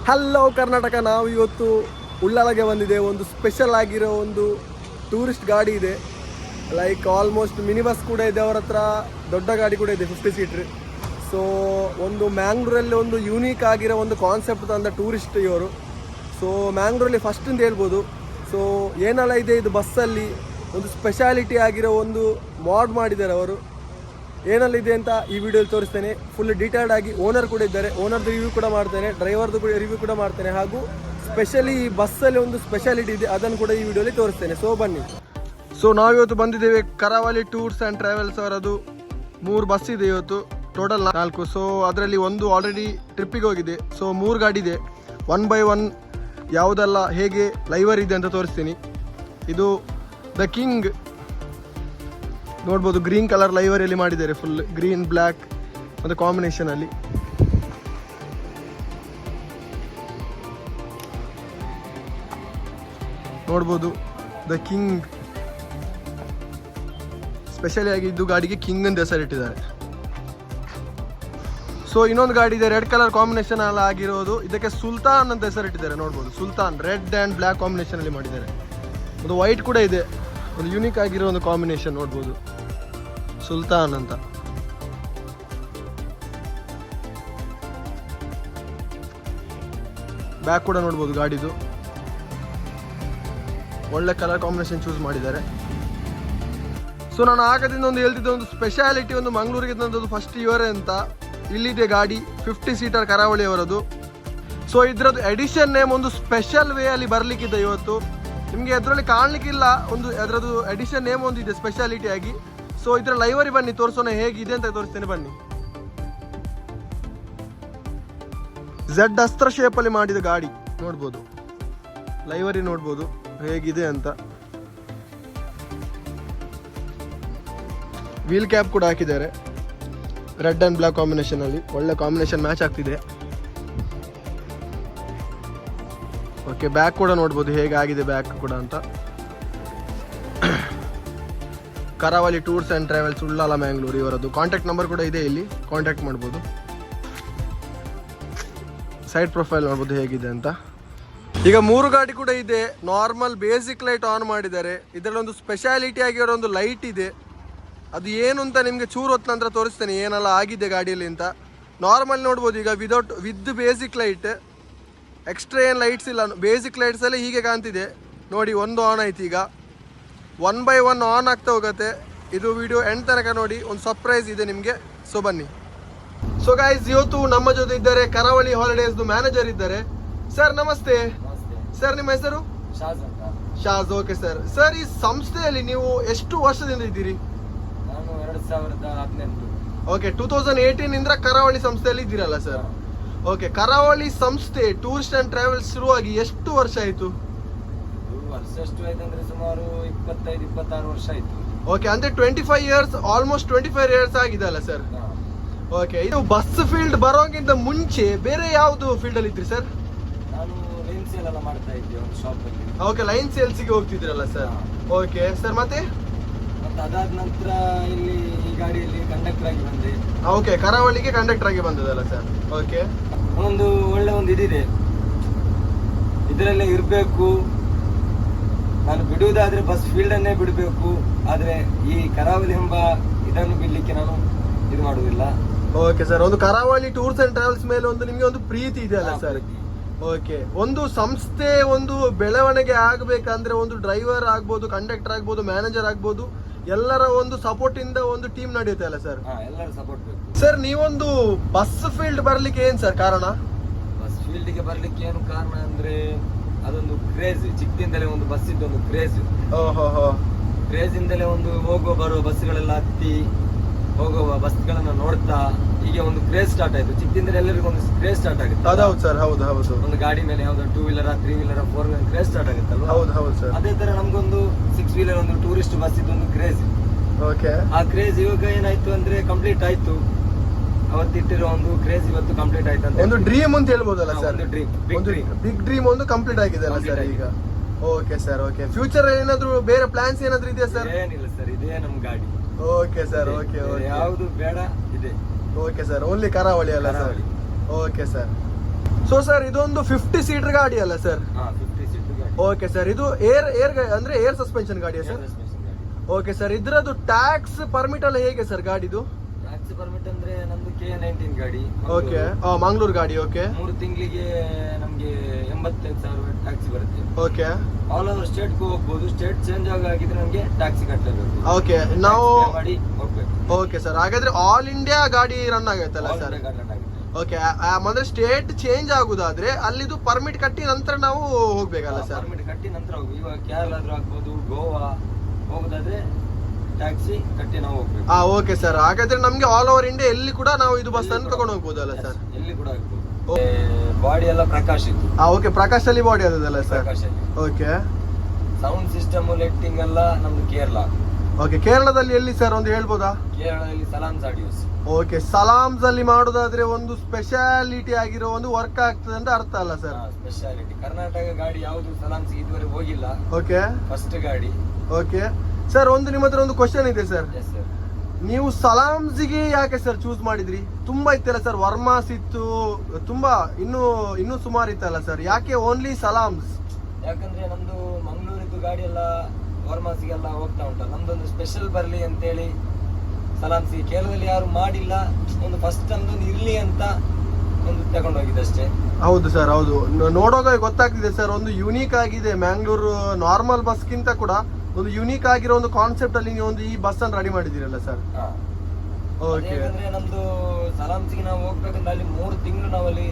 Hello Karnataka, ನಾವು ಇವತ್ತು ಉಳ್ಳಾಲಗೆ ಬಂದಿದೆ. ಒಂದು ಸ್ಪೆಷಲ್ ಆಗಿರೋ ಒಂದು ಟೂರಿಸ್ಟ್ ಗಾಡಿ ಇದೆ. ಲೈಕ್ ಆಲ್ಮೋಸ್ಟ್ ಮಿನಿ ಬಸ್ ಕೂಡ ಇದೆ ಅವರ ಹತ್ರ, ದೊಡ್ಡ ಗಾಡಿ ಕೂಡ ಇದೆ 50 ಸೀಟ್ರ್. ಸೊ ಒಂದು ಮ್ಯಾಂಗ್ಳೂರಲ್ಲಿ ಒಂದು ಯೂನೀಕ್ ಆಗಿರೋ ಒಂದು ಕಾನ್ಸೆಪ್ಟ್ ತಂದ ಟೂರಿಸ್ಟ್ ಇವರು. ಸೊ ಮ್ಯಾಂಗ್ಳೂರಲ್ಲಿ ಫಸ್ಟ್ ಅಂತ ಹೇಳ್ಬೋದು. ಸೊ ಏನೆಲ್ಲ ಇದೆ ಇದು ಬಸ್ಸಲ್ಲಿ, ಒಂದು ಸ್ಪೆಷಾಲಿಟಿ ಆಗಿರೋ ಒಂದು ಮಾಡ್ ಮಾಡಿದ್ದಾರೆ ಅವರು. ಏನೆಲ್ಲ ಇದೆ ಅಂತ ಈ ವಿಡಿಯೋಲಿ ತೋರಿಸ್ತೇನೆ. ಫುಲ್ ಡೀಟೇಲ್ಡ್ ಆಗಿ ಓನರ್ ಕೂಡ ಇದ್ದಾರೆ, ಓನರ್ದು ರಿವ್ಯೂ ಕೂಡ ಮಾಡ್ತೇನೆ, ಡ್ರೈವರ್ದು ಕೂಡ ರಿವ್ಯೂ ಕೂಡ ಮಾಡ್ತೇನೆ. ಹಾಗೂ ಸ್ಪೆಷಲಿ ಈ ಬಸ್ಸಲ್ಲಿ ಒಂದು ಸ್ಪೆಷಾಲಿಟಿ ಇದೆ, ಅದನ್ನು ಕೂಡ ಈ ವಿಡಿಯೋಲಿ ತೋರಿಸ್ತೇನೆ. ಸೊ ಬನ್ನಿ. ಸೊ ನಾವಿವತ್ತು ಬಂದಿದ್ದೇವೆ ಕರಾವಳಿ ಟೂರ್ಸ್ ಆ್ಯಂಡ್ ಟ್ರಾವೆಲ್ಸ್ ಅವರದು 3 ಬಸ್ ಇದೆ ಇವತ್ತು, ಟೋಟಲ್ 4. ಸೊ ಅದರಲ್ಲಿ ಒಂದು ಆಲ್ರೆಡಿ ಟ್ರಿಪ್ಪಿಗೆ ಹೋಗಿದೆ. ಸೊ 3 ಗಾಡಿ ಇದೆ. 1 by 1 ಯಾವುದೆಲ್ಲ ಹೇಗೆ ಲೈವರ್ ಇದೆ ಅಂತ ತೋರಿಸ್ತೀನಿ. ಇದು ದ ಕಿಂಗ್ ನೋಡ್ಬೋದು, ಗ್ರೀನ್ ಕಲರ್ ಲೈವರಲ್ಲಿ ಮಾಡಿದ್ದಾರೆ, ಫುಲ್ ಗ್ರೀನ್ ಬ್ಲ್ಯಾಕ್ ಒಂದು ಕಾಂಬಿನೇಷನ್ ಅಲ್ಲಿ. ನೋಡ್ಬೋದು ದ ಕಿಂಗ್, ಸ್ಪೆಷಲಿ ಆಗಿ ಇದು ಗಾಡಿಗೆ ಕಿಂಗ್ ಅಂತ ಹೆಸರಿಟ್ಟಿದ್ದಾರೆ. ಸೊ ಇನ್ನೊಂದು ಗಾಡಿ ಇದೆ ರೆಡ್ ಕಲರ್ ಕಾಂಬಿನೇಷನ್ ಅಲ್ಲಿ ಆಗಿರೋದು, ಇದಕ್ಕೆ ಸುಲ್ತಾನ್ ಅಂತ ಹೆಸರಿಟ್ಟಿದ್ದಾರೆ. ನೋಡ್ಬೋದು Sultan, red and black combination ಅಲ್ಲಿ ಮಾಡಿದ್ದಾರೆ. ಒಂದು ವೈಟ್ ಕೂಡ ಇದೆ, ಒಂದು ಯೂನಿಕ್ ಆಗಿರೋ ಒಂದು ಕಾಂಬಿನೇಷನ್. ನೋಡ್ಬೋದು ಸುಲ್ತಾನ್ ಅಂತ. ಬ್ಯಾಕ್ ಕೂಡ ನೋಡ್ಬೋದು ಗಾಡಿದು, ಒಳ್ಳೆ ಕಲರ್ ಕಾಂಬಿನೇಷನ್ ಚೂಸ್ ಮಾಡಿದ್ದಾರೆ. ಸೊ ನಾನು ಆಗದಿಂದ ಒಂದು ಹೇಳ್ತಿದ್ದೆ, ಒಂದು ಸ್ಪೆಷಾಲಿಟಿ ಒಂದು ಮಂಗಳೂರಿಗೆ ತಂದದ್ದು ಫಸ್ಟ್ ಇವರೇ ಅಂತ. ಇಲ್ಲಿದೆ ಗಾಡಿ 50 ಸೀಟರ್ ಕರಾವಳಿ ಅವರದು. ಸೊ ಇದ್ರದ್ದು ಎಡಿಷನ್ ನೇಮ್ ಒಂದು ಸ್ಪೆಷಲ್ ವೇ ಅಲ್ಲಿ ಬರ್ಲಿಕ್ಕಿದೆ ಇವತ್ತು. ನಿಮಗೆ ಅದರಲ್ಲಿ ಕಾಣ್ಲಿಕ್ಕಿಲ್ಲ, ಒಂದು ಅದರದ್ದು ಎಡಿಷನ್ ನೇಮ್ ಒಂದು ಇದೆ ಸ್ಪೆಷಾಲಿಟಿ ಆಗಿ. ಸೊ ಇದರ ಲೈವರಿ ಬನ್ನಿ ತೋರಿಸೋಣ ಹೇಗಿದೆ ಅಂತ ತೋರಿಸ್ತೇನೆ ಬನ್ನಿ. ಝೆಡ್ ಅಸ್ತ್ರ ಶೇಪಲ್ಲಿ ಮಾಡಿದ ಗಾಡಿ ನೋಡ್ಬೋದು, ಲೈವರಿ ನೋಡ್ಬೋದು ಹೇಗಿದೆ ಅಂತ. ವೀಲ್ ಕ್ಯಾಪ್ ಕೂಡ ಹಾಕಿದ್ದಾರೆ ರೆಡ್ ಅಂಡ್ ಬ್ಲಾಕ್ ಕಾಂಬಿನೇಷನ್ ಅಲ್ಲಿ, ಒಳ್ಳೆ ಕಾಂಬಿನೇಷನ್ ಮ್ಯಾಚ್ ಆಗ್ತಿದೆ. ಓಕೆ, ಬ್ಯಾಕ್ ಕೂಡ ನೋಡ್ಬೋದು ಹೇಗೆ ಆಗಿದೆ ಬ್ಯಾಕ್ ಕೂಡ ಅಂತ. Karavali tours and travels Ullal Mangalore ಇವರದ್ದು ಕಾಂಟ್ಯಾಕ್ಟ್ ನಂಬರ್ ಕೂಡ ಇದೆ, ಇಲ್ಲಿ ಕಾಂಟ್ಯಾಕ್ಟ್ ಮಾಡ್ಬೋದು. ಸೈಡ್ ಪ್ರೊಫೈಲ್ ನೋಡ್ಬೋದು ಹೇಗಿದೆ ಅಂತ. ಈಗ 3 ಗಾಡಿ ಕೂಡ ಇದೆ. ನಾರ್ಮಲ್ ಬೇಸಿಕ್ ಲೈಟ್ ಆನ್ ಮಾಡಿದ್ದಾರೆ. ಇದರಲ್ಲಿ ಒಂದು ಸ್ಪೆಷಾಲಿಟಿ ಆಗಿರೋ ಒಂದು ಲೈಟ್ ಇದೆ, ಅದು ಏನು ಅಂತ ನಿಮಗೆ ಚೂರು ಹೊತ್ತು ನಂತರ ತೋರಿಸ್ತೇನೆ ಏನೆಲ್ಲ ಆಗಿದೆ ಗಾಡಿಯಲ್ಲಿ ಅಂತ. ನಾರ್ಮಲ್ ನೋಡ್ಬೋದು ಈಗ ವಿತ್ ಬೇಸಿಕ್ ಲೈಟ್, ಎಕ್ಸ್ಟ್ರಾ ಏನು ಲೈಟ್ಸ್ ಇಲ್ಲ, ಬೇಸಿಕ್ ಲೈಟ್ಸಲ್ಲಿ ಹೀಗೆ ಕಾಣ್ತಿದೆ ನೋಡಿ. ಒಂದು ಆನ್ ಆಯ್ತು, ಈಗ 1 by 1 ಆನ್ ಆಗ್ತಾ ಹೋಗುತ್ತೆ. ಇದು ವಿಡಿಯೋ ಎಂಡ್ ತನಕ ನೋಡಿ, ಒಂದು ಸರ್ಪ್ರೈಸ್ ಇದೆ ನಿಮಗೆ. ಸೊ ಬನ್ನಿ. ಸೊ ಗೈಸ್, ಇವತ್ತು ನಮ್ಮ ಜೊತೆ ಇದ್ದಾರೆ ಕರಾವಳಿ ಹಾಲಿಡೇಸ್ದು ಮ್ಯಾನೇಜರ್ ಇದ್ದಾರೆ. ಸರ್ ನಮಸ್ತೆ. ಸರ್ ನಿಮ್ಮ ಹೆಸರು? ಶಾಜ್. Okay sir. ಸರ್ ಈ ಸಂಸ್ಥೆಯಲ್ಲಿ ನೀವು ಎಷ್ಟು ವರ್ಷದಿಂದ ಇದ್ದೀರಿ? ನಾನು 2018. ಓಕೆ, 2018 ಇಂದ ಕರಾವಳಿ ಸಂಸ್ಥೆಯಲ್ಲಿ ಇದ್ದೀರಲ್ಲ ಸರ್? ಓಕೆ, ಕರಾವಳಿ ಸಂಸ್ಥೆ ಟೂರಿಸ್ಟ್ ಅಂಡ್ ಟ್ರಾವೆಲ್ಸ್ ಶುರುವಾಗಿ ಎಷ್ಟು ವರ್ಷ ಆಯಿತು? ವರ್ಷ ಎಷ್ಟು ಆಯ್ತು ಅಂದ್ರೆ ಸುಮಾರು 25-26 ವರ್ಷ ಆಯ್ತು. ಓಕೆ, ಅಂದ್ರೆ 25 ಇಯರ್ಸ್, ಆಲ್ಮೋಸ್ಟ್ 25 ಇಯರ್ಸ್ ಆಗಿದೆ ಅಲ್ಲ ಸರ್? ಓಕೆ, ಇದು ಬಸ್ ಫೀಲ್ಡ್ ಬರೋಕ್ಕಿಂತ ಮುಂಚೆ ಬೇರೆ ಯಾವುದು ಫೀಲ್ಡ್ ಅಲ್ಲಿ ಇದ್ರಿ ಸರ್? ನಾನು ಲೈನ್ ಸೇಲ್ ಎಲ್ಲ ಮಾಡ್ತಾ ಇದ್ದೆ ಒಂದು ಶಾಪ್ ಅಲ್ಲಿ. ಓಕೆ, ಲೈನ್ ಸೇಲ್ಸ್ಗೆ ಹೋಗ್ತಿದ್ರಲ್ಲ ಸರ್? ಓಕೆ ಸರ್, ಮತ್ತೆ ಅದಾದ ನಂತರ ಇಲ್ಲಿ ಈ ಗಾಡಿಯಲ್ಲಿ ಕಂಡಕ್ಟರ್ ಆಗಿ ಬಂದೆ. ಓಕೆ, ಕರಾವಳಿಗೆ ಕಂಡಕ್ಟರ್ ಆಗಿ ಬಂದದಲ್ಲ ಸರ್? ಓಕೆ, ಒಂದು ಒಳ್ಳೆ ಒಂದು ಇದಿದೆ, ಇದರಲ್ಲೇ ಇರಬೇಕು. ನಾನು ಬಿಡುವುದಾದ್ರೆ ಬಸ್ ಫೀಲ್ಡ್ ಅನ್ನೇ ಬಿಡಬೇಕು, ಆದ್ರೆ ಈ ಕರಾವಳಿ ಎಂಬ ಇದನ್ನು ಬಿಡ್ಲಿಕ್ಕೆ ನಾನು ಇದು ಮಾಡುವುದಿಲ್ಲ. ಓಕೆ ಸರ್, ಒಂದು ಕರಾವಳಿ ಟೂರ್ಸ್ ಅಂಡ್ ಟ್ರಾವೆಲ್ಸ್ ಮೇಲೆ ಒಂದು ನಿಮಗೆ ಒಂದು ಪ್ರೀತಿ ಇದೆ ಅಲ್ಲ ಸರ್? ಓಕೆ, ಒಂದು ಸಂಸ್ಥೆ ಒಂದು ಬೆಳವಣಿಗೆ ಆಗಬೇಕಂದ್ರೆ ಒಂದು ಡ್ರೈವರ್ ಆಗ್ಬೋದು, ಕಂಡಕ್ಟರ್ ಆಗ್ಬೋದು, ಮ್ಯಾನೇಜರ್ ಆಗ್ಬೋದು, ಎಲ್ಲರ ಒಂದು ಸಪೋರ್ಟ್ ಇಂದ ಒಂದು ಟೀಮ್ ನಡೆಯುತ್ತೆ ಅಲ್ಲ ಸರ್? ಎಲ್ಲರ ಸಪೋರ್ಟ್ ಬೇಕು ಸರ್. ನೀವೊಂದು ಬಸ್ ಫೀಲ್ಡ್ ಬರ್ಲಿಕ್ಕೆ ಏನ್ ಸರ್ ಕಾರಣ? ಬಸ್ ಫೀಲ್ಡ್ಗೆ ಬರ್ಲಿಕ್ಕೆ ಏನು ಕಾರಣ ಅಂದ್ರೆ ಅದೊಂದು ಕ್ರೇಜ್, ಚಿಕ್ಕದಿಂದಲೇ ಒಂದು ಬಸ್ ಇದ್ದು ಒಂದು ಕ್ರೇಜ್. ಕ್ರೇಜ್ ಇಂದಲೇ ಒಂದು ಹೋಗುವ ಬರುವ ಬಸ್ಗಳೆಲ್ಲ ಹತ್ತಿ ಹೋಗುವ ಬಸ್ಗಳನ್ನ ನೋಡ್ತಾ ಹೀಗೆ ಒಂದು ಕ್ರೇಜ್ ಸ್ಟಾರ್ಟ್ ಆಯ್ತು. ಚಿಕ್ಕದಿಂದಲೇ ಎಲ್ಲರಿಗೂ ಒಂದು ಕ್ರೇಜ್ ಸ್ಟಾರ್ಟ್ ಆಗುತ್ತೆ. ಹೌದು ಸರ್, ಹೌದು ಹೌದು. ಒಂದು ಗಾಡಿ ಮೇಲೆ ಯಾವ್ದು 2 wheeler 3 wheeler 4 wheeler craze start ಆಗುತ್ತಲ್ವಾ? ಹೌದು ಹೌದು ಸರ್. ಅದೇ ತರ ನಮ್ಗೊಂದು 6 ವೀಲರ್ ಒಂದು ಟೂರಿಸ್ಟ್ ಬಸ್ ಇದ್ದು ಒಂದು ಕ್ರೇಜ್. ಓಕೆ, ಆ ಕ್ರೇಜ್ ಇವಾಗ ಏನಾಯ್ತು ಅಂದ್ರೆ ಕಂಪ್ಲೀಟ್ ಆಯ್ತು. ಅವತ್ತಿಟ್ಟಿರೋ ಒಂದು ಕ್ರೇಜ್ ಇವತ್ತು ಕಂಪ್ಲೀಟ್ ಆಯ್ತು ಅಂತ ಒಂದು ಡ್ರೀಮ್ ಅಂತ ಹೇಳ್ಬೋದಲ್ಲ ಸರ್? ಒಂದು ಡ್ರೀಮ್, ಬಿಗ್ ಡ್ರೀಮ್ ಒಂದು ಕಂಪ್ಲೀಟ್ ಆಗಿದೆ ಅಲ್ಲ ಸರ್ ಈಗ? Okay sir. ಓಕೆ, ಫ್ಯೂಚರ್ ಏನಾದ್ರು ಬೇರೆ ಪ್ಲಾನ್ಸ್ ಏನಾದ್ರು ಇದೆಯಾ ಸರ್? ಏನಿಲ್ಲ ಸರ್, ಇದೇ ನಮ್ ಗಾಡಿ. Okay sir. ಓಕೆ, ಯಾವುದು ಬೇಡ ಇದೆ. ಓಕೆ ಸರ್, ಓನ್ಲಿ ಕರಾವಳಿ ಅಲ್ಲ sir? Okay sir. So sir ಇದೊಂದು 50 ಸೀಟರ್ ಗಾಡಿ ಅಲ್ಲ ಸರ್? 50 ಸೀಟ್ ಗಾಡಿ. ಓಕೆ ಸರ್, ಇದು ಅಂದ್ರೆ ಏರ್ ಸಸ್ಪೆನ್ಷನ್ ಗಾಡಿಯಾ ಸರ್? ಓಕೆ ಸರ್, ಇದ್ರದ್ದು ಟ್ಯಾಕ್ಸ್ ಪರ್ಮಿಟ್ ಎಲ್ಲ ಹೇಗೆ ಸರ್ ಗಾಡಿದು? ಟ್ಯಾಕ್ಸ್ ಪರ್ಮಿಟ್ ಅಂದ್ರೆ ನಮ್ದು K19 ಗಾಡಿ. ಓಕೆ, ಮಂಗಳೂರು ಗಾಡಿ. ಓಕೆ, 3 ತಿಂಗಳಿಗೆ ನಮ್ಗೆ 85,000 ಟ್ಯಾಕ್ಸಿ ಬರುತ್ತೆ. ಓಕೆ, ಆಲ್ ಓವರ್ ಸ್ಟೇಟ್ ಹೋಗ್ಬೋದು. ಸ್ಟೇಟ್ ಚೇಂಜ್ ಆಗಿದ್ರೆ ನಮ್ಗೆ ಟ್ಯಾಕ್ಸಿ ಕಟ್ಟಲೇಬೇಕು. ಓಕೆ, ನಾವು ಮಾಡಿ ಹೋಗ್ಬೇಕು. ಓಕೆ ಸರ್, ಹಾಗಾದ್ರೆ ಆಲ್ ಇಂಡಿಯಾ ಗಾಡಿ ರನ್ ಆಗೈತಲ್ಲ ಸರ್? ಓಕೆ, ಅಂದ್ರೆ ಸ್ಟೇಟ್ ಚೇಂಜ್ ಆಗುದಾದ್ರೆ ಅಲ್ಲಿದು ಪರ್ಮಿಟ್ ಕಟ್ಟಿ ನಂತರ ನಾವು ಹೋಗ್ಬೇಕಲ್ಲ ಸರ್? ಪರ್ಮಿಟ್ ಕಟ್ಟಿ ನಂತರ ಹೋಗಿ. ಇವಾಗ ಕೇರಳ ಆದ್ರೂ ಆಗ್ಬೋದು, ಗೋವಾ ಹೋಗೋದಾದ್ರೆ ಟ್ಯಾಕ್ಸಿ ಕಟ್ಟಿ ನಾವು ಹೋಗ್ಬೇಕು. ಓಕೆ ಸರ್, ಹಾಗಾದ್ರೆ ನಮ್ಗೆ ಆಲ್ ಓವರ್ ಇಂಡಿಯಾ ಎಲ್ಲಿ ಕೂಡ ನಾವು ಇದು ಬಸ್ ಅನ್ನು ತಗೊಂಡು ಹೋಗ್ಬೋದಲ್ಲ ಸರ್? ಎಲ್ಲಿ ಕೂಡ ಆಗ್ಬೋದು. ಬಾಡಿ ಎಲ್ಲ ಪ್ರಕಾಶ್ ಇತ್ತು. ಓಕೆ, ಪ್ರಕಾಶ್ ಅಲ್ಲಿ ಬಾಡಿ ಅದಲ್ಲ ಸರ್? ಪ್ರಕಾಶ್ ಅಲ್ಲಿ. ಓಕೆ, ಸೌಂಡ್ ಸಿಸ್ಟಮ್ ಲೈಟಿಂಗ್ ಎಲ್ಲ ನಮ್ದು ಕೇರಳ. ಓಕೆ, ಕೇರಳದಲ್ಲಿ ಎಲ್ಲಿ ಸರ್ ಒಂದು ಹೇಳ್ಬೋದಾ? ಕೇರಳದಲ್ಲಿ ಸಲಾಮ್ಸ್ ಆಡಿಯೋಸ್. ಓಕೆ, ಸಲಾಮ್ಸ್ ಅಲ್ಲಿ ಮಾಡೋದಾದ್ರೆ ಒಂದು ಸ್ಪೆಷಾಲಿಟಿ ಆಗಿರೋ ಒಂದು ವರ್ಕ್ ಆಗ್ತದೆ ಅಂತ ಅರ್ಥ ಅಲ್ಲ ಸರ್? ಸ್ಪೆಷಾಲಿಟಿ. ಕರ್ನಾಟಕ ಗಾಡಿ ಯಾವುದು ಸಲಾಮ್ಸ್ ಇದುವರೆಗೆ ಹೋಗಿಲ್ಲ. ಓಕೆ, ಫಸ್ಟ್ ಗಾಡಿ. ಓಕೆ ಸರ್, ಒಂದು ನಿಮ್ಮ ಹತ್ರ ಒಂದು ಕ್ವಶನ್ ಇದೆ ಸರ್. Yes sir. ನೀವು ಸಲಾಮ್ಸ್ಗೆ ಯಾಕೆ ಸರ್ ಚೂಸ್ ಮಾಡಿದ್ರಿ? ತುಂಬಾ ಇತ್ತಲ್ಲ ಸರ್, ವರ್ಮಾಸ್ ಇತ್ತು, ತುಂಬಾ ಇನ್ನೂ ಸುಮಾರು ಇತ್ತಲ್ಲ ಸರ್, ಯಾಕೆ ಓನ್ಲಿ ಸಲಾಮ್ಸ್? ಯಾಕಂದ್ರೆ ನಮ್ದು ಮಂಗಳೂರಿದ್ದು ಗಾಡಿ ಎಲ್ಲ ವರ್ಮಾಸಿಗೆಲ್ಲ ಹೋಗ್ತಾ ಉಂಟಲ್ಲ, ನಮ್ದೊಂದು ಸ್ಪೆಷಲ್ ಬರ್ಲಿ ಅಂತೇಳಿ ಸಲಾಮ್ಸಿ. ಕೇರಳದಲ್ಲಿ ಯಾರು ಮಾಡಿಲ್ಲ, ಒಂದು ಫಸ್ಟ್ ನಮ್ದೊಂದು ಇರ್ಲಿ ಅಂತ ಒಂದು ತಗೊಂಡೋಗಿದ್ದಷ್ಟೇ. ಹೌದು ಸರ್, ಹೌದು. ನೋಡೋವಾಗ ಗೊತ್ತಾಗ್ತಿದೆ ಸರ್, ಒಂದು ಯುನೀಕ್ ಆಗಿದೆ. ಮ್ಯಾಂಗ್ಳೂರ್ ನಾರ್ಮಲ್ ಬಸ್ಗಿಂತ ಕೂಡ ಒಂದು ಯುನೀಕ್ ಆಗಿರೋ ಒಂದು ಕಾನ್ಸೆಪ್ಟ್ ಅಲ್ಲಿ ನೀವು ಒಂದು ಈ ಬಸ್ ಅನ್ನು ರೆಡಿ ಮಾಡಿದಿರಲ್ಲ ಸರ್? ಓಕೆ, ಯಾಕಂದ್ರೆ ನಮ್ದು ಸಲಾಮ್ಸಿಗೆ ನಾವು ಹೋಗ್ಬೇಕಂದ್ರೆ ಅಲ್ಲಿ 3 ತಿಂಗಳು ನಾವಲ್ಲಿ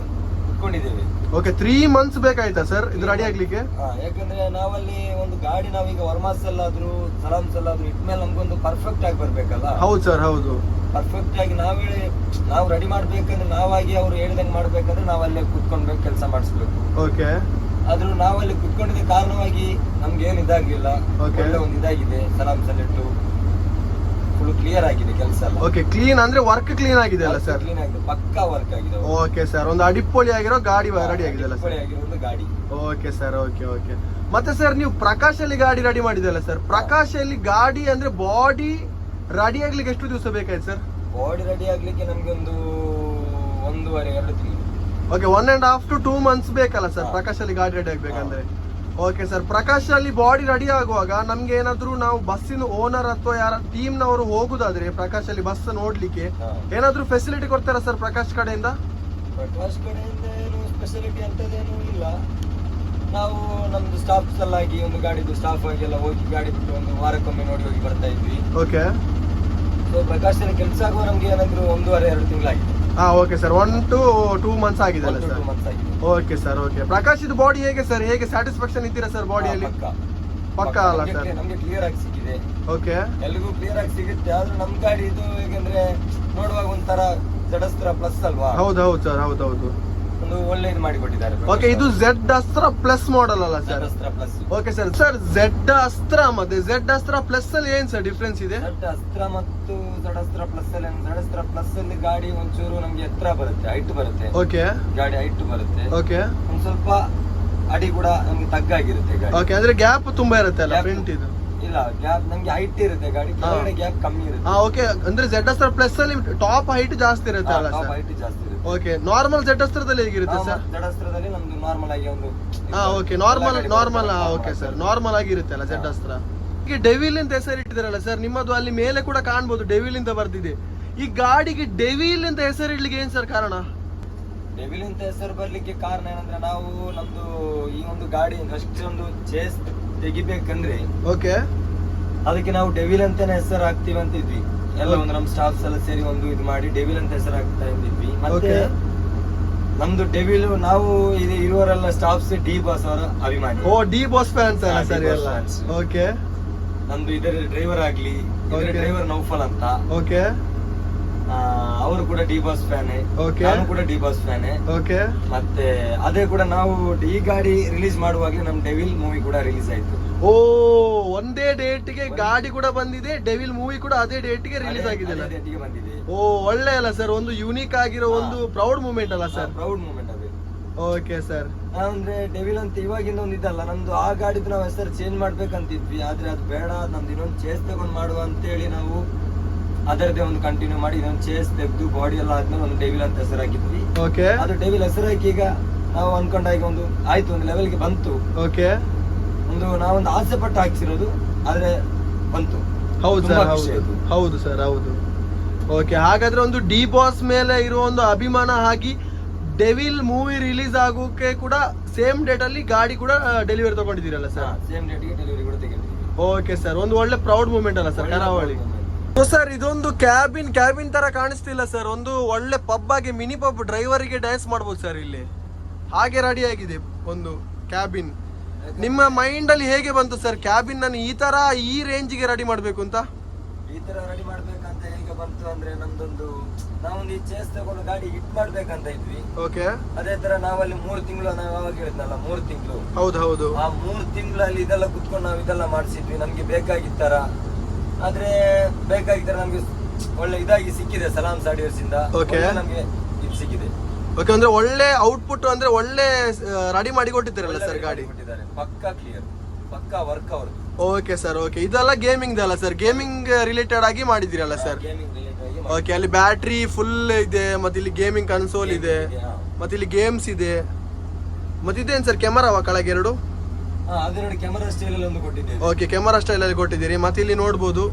ಕುತ್ಕೊಂಡಿದ್ದೇವೆ. ಓಕೆ, 3 ಮಂತ್ಸ್ ಬೇಕಾಯ್ತಾ ಸರ್ ಇದು ರೆಡಿ ಆಗ್ಲಿಕ್ಕೆ? ಯಾಕಂದ್ರೆ ನಾವಲ್ಲಿ ಒಂದು ಗಾಡಿ ನಾವೀಗ ವರ್ಮಾಸ್ ಅಲ್ಲಾದ್ರೂ ಸಲಾಮ್ಸ್ ಅಲ್ಲಾದ್ರೂ ಇಟ್ಮೇಲೆ ನಮ್ಗೊಂದು ಪರ್ಫೆಕ್ಟ್ ಆಗಿ ಬರ್ಬೇಕಲ್ಲ? ಹೌದು ಸರ್, ಹೌದು. ಪರ್ಫೆಕ್ಟ್ ಆಗಿ ನಾವು ರೆಡಿ ಮಾಡ್ಬೇಕಂದ್ರೆ ನಾವಾಗಿ ಅವ್ರು ಹೇಳಿದಂಗೆ ಮಾಡ್ಬೇಕಂದ್ರೆ ನಾವಲ್ಲೇ ಕುತ್ಕೊಂಡ್ಬೇಕು, ಕೆಲಸ ಮಾಡಿಸ್ಬೇಕು. ಓಕೆ, ಆದ್ರೂ ನಾವಲ್ಲಿ ಕುತ್ಕೊಂಡಿದ್ದ ಕಾರಣವಾಗಿ ನಮ್ಗೆ ಏನು ಇದಾಗ್ಲಿಲ್ಲ. ಒಳ್ಳೆ ಒಂದು ಇದಾಗಿದೆ ಸಲಾಮ್ಸ್ ಅಲ್ಲಿ ಫುಲ್ ಕ್ಲಿಯರ್ ಆಗಿದೆ ಕೆಲಸ ಎಲ್ಲ. ಓಕೆ, ಕ್ಲೀನ್ ಅಂದ್ರೆ ವರ್ಕ್ ಕ್ಲೀನ್ ಆಗಿದೆ ಅಲ್ಲ ಸರ್? ಕ್ಲೀನ್ ಆಗಿದೆ, ಪಕ್ಕಾ ವರ್ಕ್ ಆಗಿದೆ. ಓಕೆ ಸರ್, ಒಂದು ಅಡಿಪೊಳಿ ಆಗಿರೋ ಗಾಡಿ ರೆಡಿ ಆಗಿದೆ ಅಲ್ಲ ಸರ್? ಆಗಿರೋ ಗಾಡಿ. Okay sir, okay okay. ಮತ್ತೆ ಸರ್ ನೀವು ಪ್ರಕಾಶ್ ಅಲ್ಲಿ ಗಾಡಿ ರೆಡಿ ಮಾಡಿದಲ್ಲ ಸರ್? ಪ್ರಕಾಶ್ ಅಲ್ಲಿ ಗಾಡಿ ಅಂದ್ರೆ ಬಾಡಿ ರೆಡಿ ಆಗ್ಲಿಕ್ಕೆ ಎಷ್ಟು ದಿವಸ ಬೇಕಾಯ್ತು ಸರ್? ಬಾಡಿ ರೆಡಿ ಆಗ್ಲಿಕ್ಕೆ ನಮ್ಗೆ ಒಂದು 1.5-2 ತಿಂಗಳು. ಓಕೆ, 1.5 to 2 months ಬೇಕಲ್ಲ ಸರ್ ಪ್ರಕಾಶ್ ಅಲ್ಲಿ ಗಾಡಿ ರೆಡಿ ಆಗ್ಬೇಕಂದ್ರೆ? ಓಕೆ ಸರ್, ಪ್ರಕಾಶ್ ಅಲ್ಲಿ ಬಾಡಿ ರೆಡಿ ಆಗುವಾಗ ನಮ್ಗೆ ಏನಾದ್ರು ನಾವು ಬಸ್ಸಿನ ಓನರ್ ಅಥವಾ ಯಾರ ಟೀಮ್ ನವರು ಹೋಗುದಾದ್ರೆ ಪ್ರಕಾಶ್ ಅಲ್ಲಿ ಬಸ್ ನೋಡ್ಲಿಕ್ಕೆ ಏನಾದ್ರು ಫೆಸಿಲಿಟಿ ಕೊಡ್ತಾರಾ ಸರ್ ಪ್ರಕಾಶ್ ಕಡೆಯಿಂದ? ಪ್ರಕಾಶ್ ಕಡೆಯಿಂದ ಏನು ಸ್ಪೆಷಾಲಿಟಿ ಅಂತದೇನು ಇಲ್ಲ. ನಾವು ನಮ್ದು ಸ್ಟಾಫ್ಸ್ ಎಲ್ಲ ಆಗಿ ಒಂದು ಗಾಡಿದು ಸ್ಟಾಫ್ ಆಗಿ ಎಲ್ಲ ಹೋಗಿ ಗಾಡಿ ಬಿಟ್ಟು ಒಂದು ವಾರಕ್ಕೊಮ್ಮೆ ನೋಡಿ ಹೋಗಿ ಬರ್ತಾ ಇದ್ವಿ. ಓಕೆ, ಸೊ ಪ್ರಕಾಶ್ ಅಲ್ಲಿ ಕೆಲಸ ಆಗುವ ನಮ್ಗೆ ಏನಾದ್ರು 1.5-2 ತಿಂಗಳಾಗಿದೆ. ಓಕೆ ಸರ್, 1 to 2 months ಆಗಿದೆ ಅಲ್ಲ sir? Okay sir, okay. Prakash ಇದು ಬಾಡಿ ಹೇಗೆ ಸರ್, ಹೇಗೆ ಸ್ಯಾಟಿಸ್ಫ್ಯಾಕ್ಷನ್ ಇದ್ದೀರಾ ಸರ್ ಬಾಡಿಯಲ್ಲಿ? ಪಕ್ಕ ಅಲ್ಲ ಸರ್? ನಮ್ಗೆ ಕ್ಲಿಯರ್ ಆಗಿ ಸಿಕ್ಕಿದೆ. ಓಕೆ, ಎಲ್ರಿಗೂ ಕ್ಲಿಯರ್ ಆಗಿ ಸಿಗುತ್ತೆ. ಆದ್ರೂ ನಮ್ ಗಾಡಿ ಇದು ಹೇಗೆಂದ್ರೆ ನೋಡುವಾಗ ಒಂಥರ ಜಡಸ್ತ್ರ ಪ್ಲಸ್ ಅಲ್ವಾ? ಹೌದು ಹೌದು ಸರ್, ಹೌದೌದು. ಒಂದು ಒಳ್ಳೆ ಇದು ಮಾಡಿಕೊಟ್ಟಿದ್ದಾರೆ. ಓಕೆ, ಇದು ಝೆಡ್ ಅಸ್ತ್ರ ಪ್ಲಸ್ ಮಾಡೆಲ್ ಅಲ್ಲ sir? Okay sir. Sir Z ಅಸ್ತ್ರ ಮತ್ತೆ ಝೆಡ್ ಅಸ್ತ್ರ ಪ್ಲಸ್ ಅಲ್ಲಿ ಏನ್ ಸರ್ ಡಿಫ್ರೆನ್ಸ್ ಇದೆ? ಝೆಡ್ ಅಸ್ತ್ರ ಮತ್ತು ಝೆಡ್ ಅಸ್ತ್ರ ಪ್ಲಸ್ ಅಲ್ಲಿ, ಝೆಡ್ ಅಸ್ತ್ರ ಪ್ಲಸ್ ಅಲ್ಲಿ ಗಾಡಿ ಒಂಚೂರು ನಮ್ಗೆ ಎತ್ತರ ಬರುತ್ತೆ, ಹೈಟ್ ಬರುತ್ತೆ. ಓಕೆ, ಗಾಡಿ ಹೈಟ್ ಬರುತ್ತೆ. ಓಕೆ, ಒಂದ್ ಸ್ವಲ್ಪ ಅಡಿ ಕೂಡ ನಮ್ಗೆ ತಗ್ಗಾಗಿರುತ್ತೆ ಗಾಡಿ. ಓಕೆ, ಅಂದ್ರೆ ಗ್ಯಾಪ್ ತುಂಬಾ ಇರುತ್ತೆ ಅಲ್ಲ ಫ್ರಂಟ್ ಇದು? ಇಲ್ಲ, ಗ್ಯಾಪ್ ನಮ್ಗೆ ಹೈಟ್ ಇರುತ್ತೆ ಗಾಡಿ, ಕೆಳಗಡೆ ಗ್ಯಾಪ್ ಕಮ್ಮಿ ಇರುತ್ತೆ. ಓಕೆ, ಅಂದ್ರೆ ಝೆಡ್ ಅಸ್ತ್ರ ಪ್ಲಸ್ ಅಲ್ಲಿ ಟಾಪ್ ಹೈಟ್ ಜಾಸ್ತಿ ಇರುತ್ತೆ ಅಲ್ಲ ಸರ್? ಹೈಟ್ ಜಾಸ್ತಿ ಇರುತ್ತೆ. ಓಕೆ, ನಾರ್ಮಲ್ ಝೆಡ್ ಅಸ್ತ್ರದಲ್ಲಿ ಹೇಗಿರುತ್ತೆ ಸರ್? ಝೆಡ್ ಅಸ್ತ್ರದಲ್ಲಿ ನಮ್ದು ನಾರ್ಮಲ್ ಆಗಿ ಒಂದು okay, normal. Okay sir, normal ಆಗಿರುತ್ತೆ ಅಲ್ಲ ಝೆಡ್ ಅಸ್ತ್ರ? ಈಗ ಡೆವಿಲ್ ಅಂತ ಹೆಸರು ಇಟ್ಟಿದಾರಲ್ಲ ಸರ್, ನಿಮ್ಮದು ಅಲ್ಲಿ ಮೇಲೆ ಕೂಡ ಕಾಣ್ಬೋದು ಡೆವಿಲ್ ಅಂತ ಬರ್ದಿದೆ. ಈ ಗಾಡಿಗೆ ಡೆವಿಲ್ ಅಂತ ಹೆಸರು ಇಡ್ಲಿಕ್ಕೆ ಏನ್ ಸರ್ ಕಾರಣ? ಡೆವಿಲ್ ಅಂತ ಹೆಸರು ಬರ್ಲಿಕ್ಕೆ ಕಾರಣ ಏನಂದ್ರೆ ನಾವು ನಮ್ದು ಈ ಒಂದು ಗಾಡಿ ಅಷ್ಟೊಂದು ಚೇಸ್ ತೆಗಿಬೇಕಂದ್ರೆ ಓಕೆ ಅದಕ್ಕೆ ನಾವು ಡೆವಿಲ್ ಅಂತಾನೆ ಹೆಸರು ಹಾಕ್ತಿವಿ ಅಂತ ಇದ್ವಿ. ಎಲ್ಲ ಒಂದು ನಮ್ಮ ಸ್ಟಾಫ್ಸ್ ಎಲ್ಲ ಸೇರಿ ಒಂದು ಇದು ಮಾಡಿ ಡೆವಿಲ್ ಅಂತ ಹೆಸರು ಹಾಕ್ತಾ ಇದ್ವಿ. ಮತ್ತೆ ನಮ್ದು ಡೆವಿಲ್ ನಾವು ಇರುವವರೆಲ್ಲ ಸ್ಟಾಫ್ಸ್ ಡಿ ಬಾಸ್ ಅವರ ಅಭಿಮಾನಿ. ಡಿ ಬಾಸ್ ಫ್ಯಾನ್ಸ್ ಅಲ್ಲ ಸರ್ ಎಲ್ಲ? ಓಕೆ, ನಮ್ದು ಇದರ ಡ್ರೈವರ್ ಆಗ್ಲಿ, ಡ್ರೈವರ್ ನೌಫಲ್ ಅಂತ. ಓಕೆ, ಅವರು ಕೂಡ ಡಿ ಬಾಸ್ ಫ್ಯಾನ್, ನಾನು ಕೂಡ ಡಿ ಬಾಸ್ ಫ್ಯಾನ್. ಓಕೆ, ಮತ್ತೆ ಅದೇ ಕೂಡ ನಾವು ಈ ಗಾಡಿ ರಿಲೀಸ್ ಮಾಡುವಾಗ ನಮ್ ಡೆವಿಲ್ ಮೂವಿ ಕೂಡ ರಿಲೀಸ್ ಆಯ್ತು. ಒಂದೇ ಡೇಟ್ ಗೆ ಗಾಡಿ ಕೂಡ ಬಂದಿದೆ, ಡೆವಿಲ್ ಮೂವಿ ಕೂಡ ಅದೇ ಡೇಟ್ ಗೆ ರಿಲೀಸ್ ಆಗಿದೆ. ಬಂದಿದೆ. ಒಳ್ಳೆ ಅಲ್ಲ ಸರ್, ಒಂದು ಯೂನಿಕ್ ಆಗಿರೋ ಒಂದು ಪ್ರೌಡ್ ಮೂಮೆಂಟ್ ಅಲ್ಲ ಸರ್? ಪ್ರೌಡ್ ಮೂಮೆಂಟ್ ಅದು. Okay sir. ಅಂದ್ರೆ ಡೆವಿಲ್ ಅಂತ ಇವಾಗಿಂದ ಒಂದು ಇದಲ್ಲ, ನಮ್ದು ಆ ಗಾಡಿದು ನಾವು ಹೆಸರು ಚೇಂಜ್ ಮಾಡ್ಬೇಕಂತಿದ್ವಿ. ಆದ್ರೆ ಅದು ಬೇಡ, ನಮ್ದು ಇನ್ನೊಂದು ಚೇಸ್ ತಗೊಂಡ್ ಮಾಡುವ ಅಂತೇಳಿ ನಾವು ಅದರದೇ ಒಂದು ಕಂಟಿನ್ಯೂ ಮಾಡಿ ಇನ್ನೊಂದು ಚೇಸ್ ತೆಗೆದು ಬಾಡಿ ಎಲ್ಲ ಆದ್ಮೇಲೆ ಒಂದು ಡೆವಿಲ್ ಅಂತ ಹೆಸರು ಹಾಕಿದ್ವಿ. ಓಕೆ, ಅದು ಡೆವಿಲ್ ಹೆಸರು ಹಾಕಿ ಈಗ ನಾವು ಅನ್ಕೊಂಡಾಗ ಒಂದು ಆಯ್ತು, ಒಂದು ಲೆವೆಲ್ಗೆ ಬಂತು. ಓಕೆ, ನಾವೊಂದು ಆಸೆ ಪಟ್ಟು ಹಾಕ್ಸಿರೋದು, ಆದ್ರೆ ಬಂತು. ಹೌದು ತುಂಬಾ ಸರ್, ಖುಷಿ ಹೌದು ಆಯ್ತು. ಹೌದು ಸರ್, ಹೌದು. ಓಕೆ, ಹಾಗಾದ್ರೆ ಒಂದು ಡಿ ಬಾಸ್ ಮೇಲೆ ಇರೋ ಒಂದು ಅಭಿಮಾನ ಆಗಿ ಡೆವಿಲ್ ಮೂವಿ ರಿಲೀಸ್ ಆಗೋಕೆ ಕೂಡ ಸೇಮ್ ಡೇಟ್ ಅಲ್ಲಿ ಗಾಡಿ ಕೂಡ ಡೆಲಿವರಿ ತಗೊಂಡಿದ್ದೀರಲ್ಲ ಸರ್? ಸೇಮ್ ಡೇಟ್ಗೆ ಡೆಲಿವರಿ ಕೂಡ ತೆಗೆದಿದ್ದೀವಿ. ಓಕೆ ಸರ್, ಒಂದು ಒಳ್ಳೆ ಪ್ರೌಡ್ ಮೂಮೆಂಟ್ ಅಲ್ಲ ಸರ್ ಕರಾವಳಿ? ಸರ್ ಇದೊಂದು ಕ್ಯಾಬಿನ್ ತರ ಕಾಣಿಸ್ತಿಲ್ಲ ಸರ್, ಒಂದು ಒಳ್ಳೆ ಪಬ್ ಆಗಿ ಮಿನಿ ಪಬ್, ಡ್ರೈವರಿಗೆ ಡ್ಯಾನ್ಸ್ ಮಾಡ್ಬೋದು ಸರ್ ಇಲ್ಲಿ, ಹಾಗೆ ರೆಡಿ ಆಗಿದೆ ಒಂದು ಕ್ಯಾಬಿನ್. ನಿಮ್ಮ ಮೈಂಡ್ ಅಲ್ಲಿ ಹೇಗೆ ಬಂತು ಸರ್ ಕ್ಯಾಬಿನ್ ನಾನು ಈ ರೇಂಜ್ಗೆ ರೆಡಿ ಮಾಡ್ಬೇಕು ಅಂತ? ಈ ತರ ರೆಡಿ ಮಾಡ್ಬೇಕಂತ ಹೇಗೆ ಬಂತು ಅಂದ್ರೆ, ನಾವೊಂದು ಈ ಚೇಸ್ ತಗೊಂಡು ಗಾಡಿ ಹಿಟ್ ಮಾಡ್ಬೇಕಂತ ಇದ್ವಿ. ಓಕೆ, ಅದೇ ತರ ನಾವಲ್ಲಿ 3 ತಿಂಗಳು, ನಾವು ಯಾವಾಗ ಹೇಳಿದ್ನಲ್ಲ 3 ತಿಂಗಳು, ಹೌದು ಹೌದು, ಆ 3 ತಿಂಗಳಲ್ಲಿ ಇದೆಲ್ಲ ಕುತ್ಕೊಂಡು ನಾವು ಇದೆಲ್ಲ ಮಾಡಿಸಿದ್ವಿ. ನಮ್ಗೆ ಬೇಕಾಗಿತ್ತರ, ಆದ್ರೆ ಬೇಕಾಗಿತ್ತರ ನಮ್ಗೆ ಒಳ್ಳೆ ಇದಾಗಿ ಸಿಕ್ಕಿದೆ ಸಲಾಮ್ ಸಾಡಿಯರ್ಸ್ ಇಂದ. Okay. ನಮ್ಗೆ ಇದು ಸಿಕ್ಕಿದೆ. ಓಕೆ, ಅಂದ್ರೆ ಒಳ್ಳೆ ಔಟ್ಪುಟ್, ಅಂದ್ರೆ ಒಳ್ಳೆ ರೆಡಿ ಮಾಡಿ ಕೊಟ್ಟಿದ್ದೀರಲ್ಲ ಸರ್ ಗಾಡಿ? ಕೊಟ್ಟಿದ್ದಾರೆ, ಪಕ್ಕಾ ಕ್ಲಿಯರ್, ಪಕ್ಕಾ ವರ್ಕ್ ಅವ್ರದ್ದು. Okay sir, okay. ಇದೆಲ್ಲ ಗೇಮಿಂಗ್ ಅಲ್ಲ ಸರ್? ಗೇಮಿಂಗ್ ರಿಲೇಟೆಡ್ ಆಗಿ ಮಾಡಿದಿರಲ್ಲ ಸರ್? ಗೇಮಿಂಗ್ ರಿಲೇಟೆಡ್ ಆಗಿ ಓಕೆ, ಅಲ್ಲಿ ಬ್ಯಾಟ್ರಿ ಫುಲ್ ಇದೆ, ಮತ್ತೆ ಇಲ್ಲಿ ಗೇಮಿಂಗ್ ಕನ್ಸೋಲ್ ಇದೆ, ಮತ್ತೆ ಇಲ್ಲಿ ಗೇಮ್ಸ್ ಇದೆ, ಮತ್ತೆ ಇದೇನು ಸರ್ ಕ್ಯಾಮರಾವ ಕೆಳಗೆ ಎರಡು? ಅದೆರಡು ಕ್ಯಾಮರಾ ಸ್ಟೈಲ್ ಅಲ್ಲಿ ಒಂದು ಕೊಟ್ಟಿದ್ದೇವೆ. ಓಕೆ, ಕ್ಯಾಮರಾ ಸ್ಟೈಲ್ ಅಲ್ಲಿ ಕೊಟ್ಟಿದ್ದೀರಿ. ಮತ್ತೆ ಇಲ್ಲಿ ನೋಡ್ಬೋದು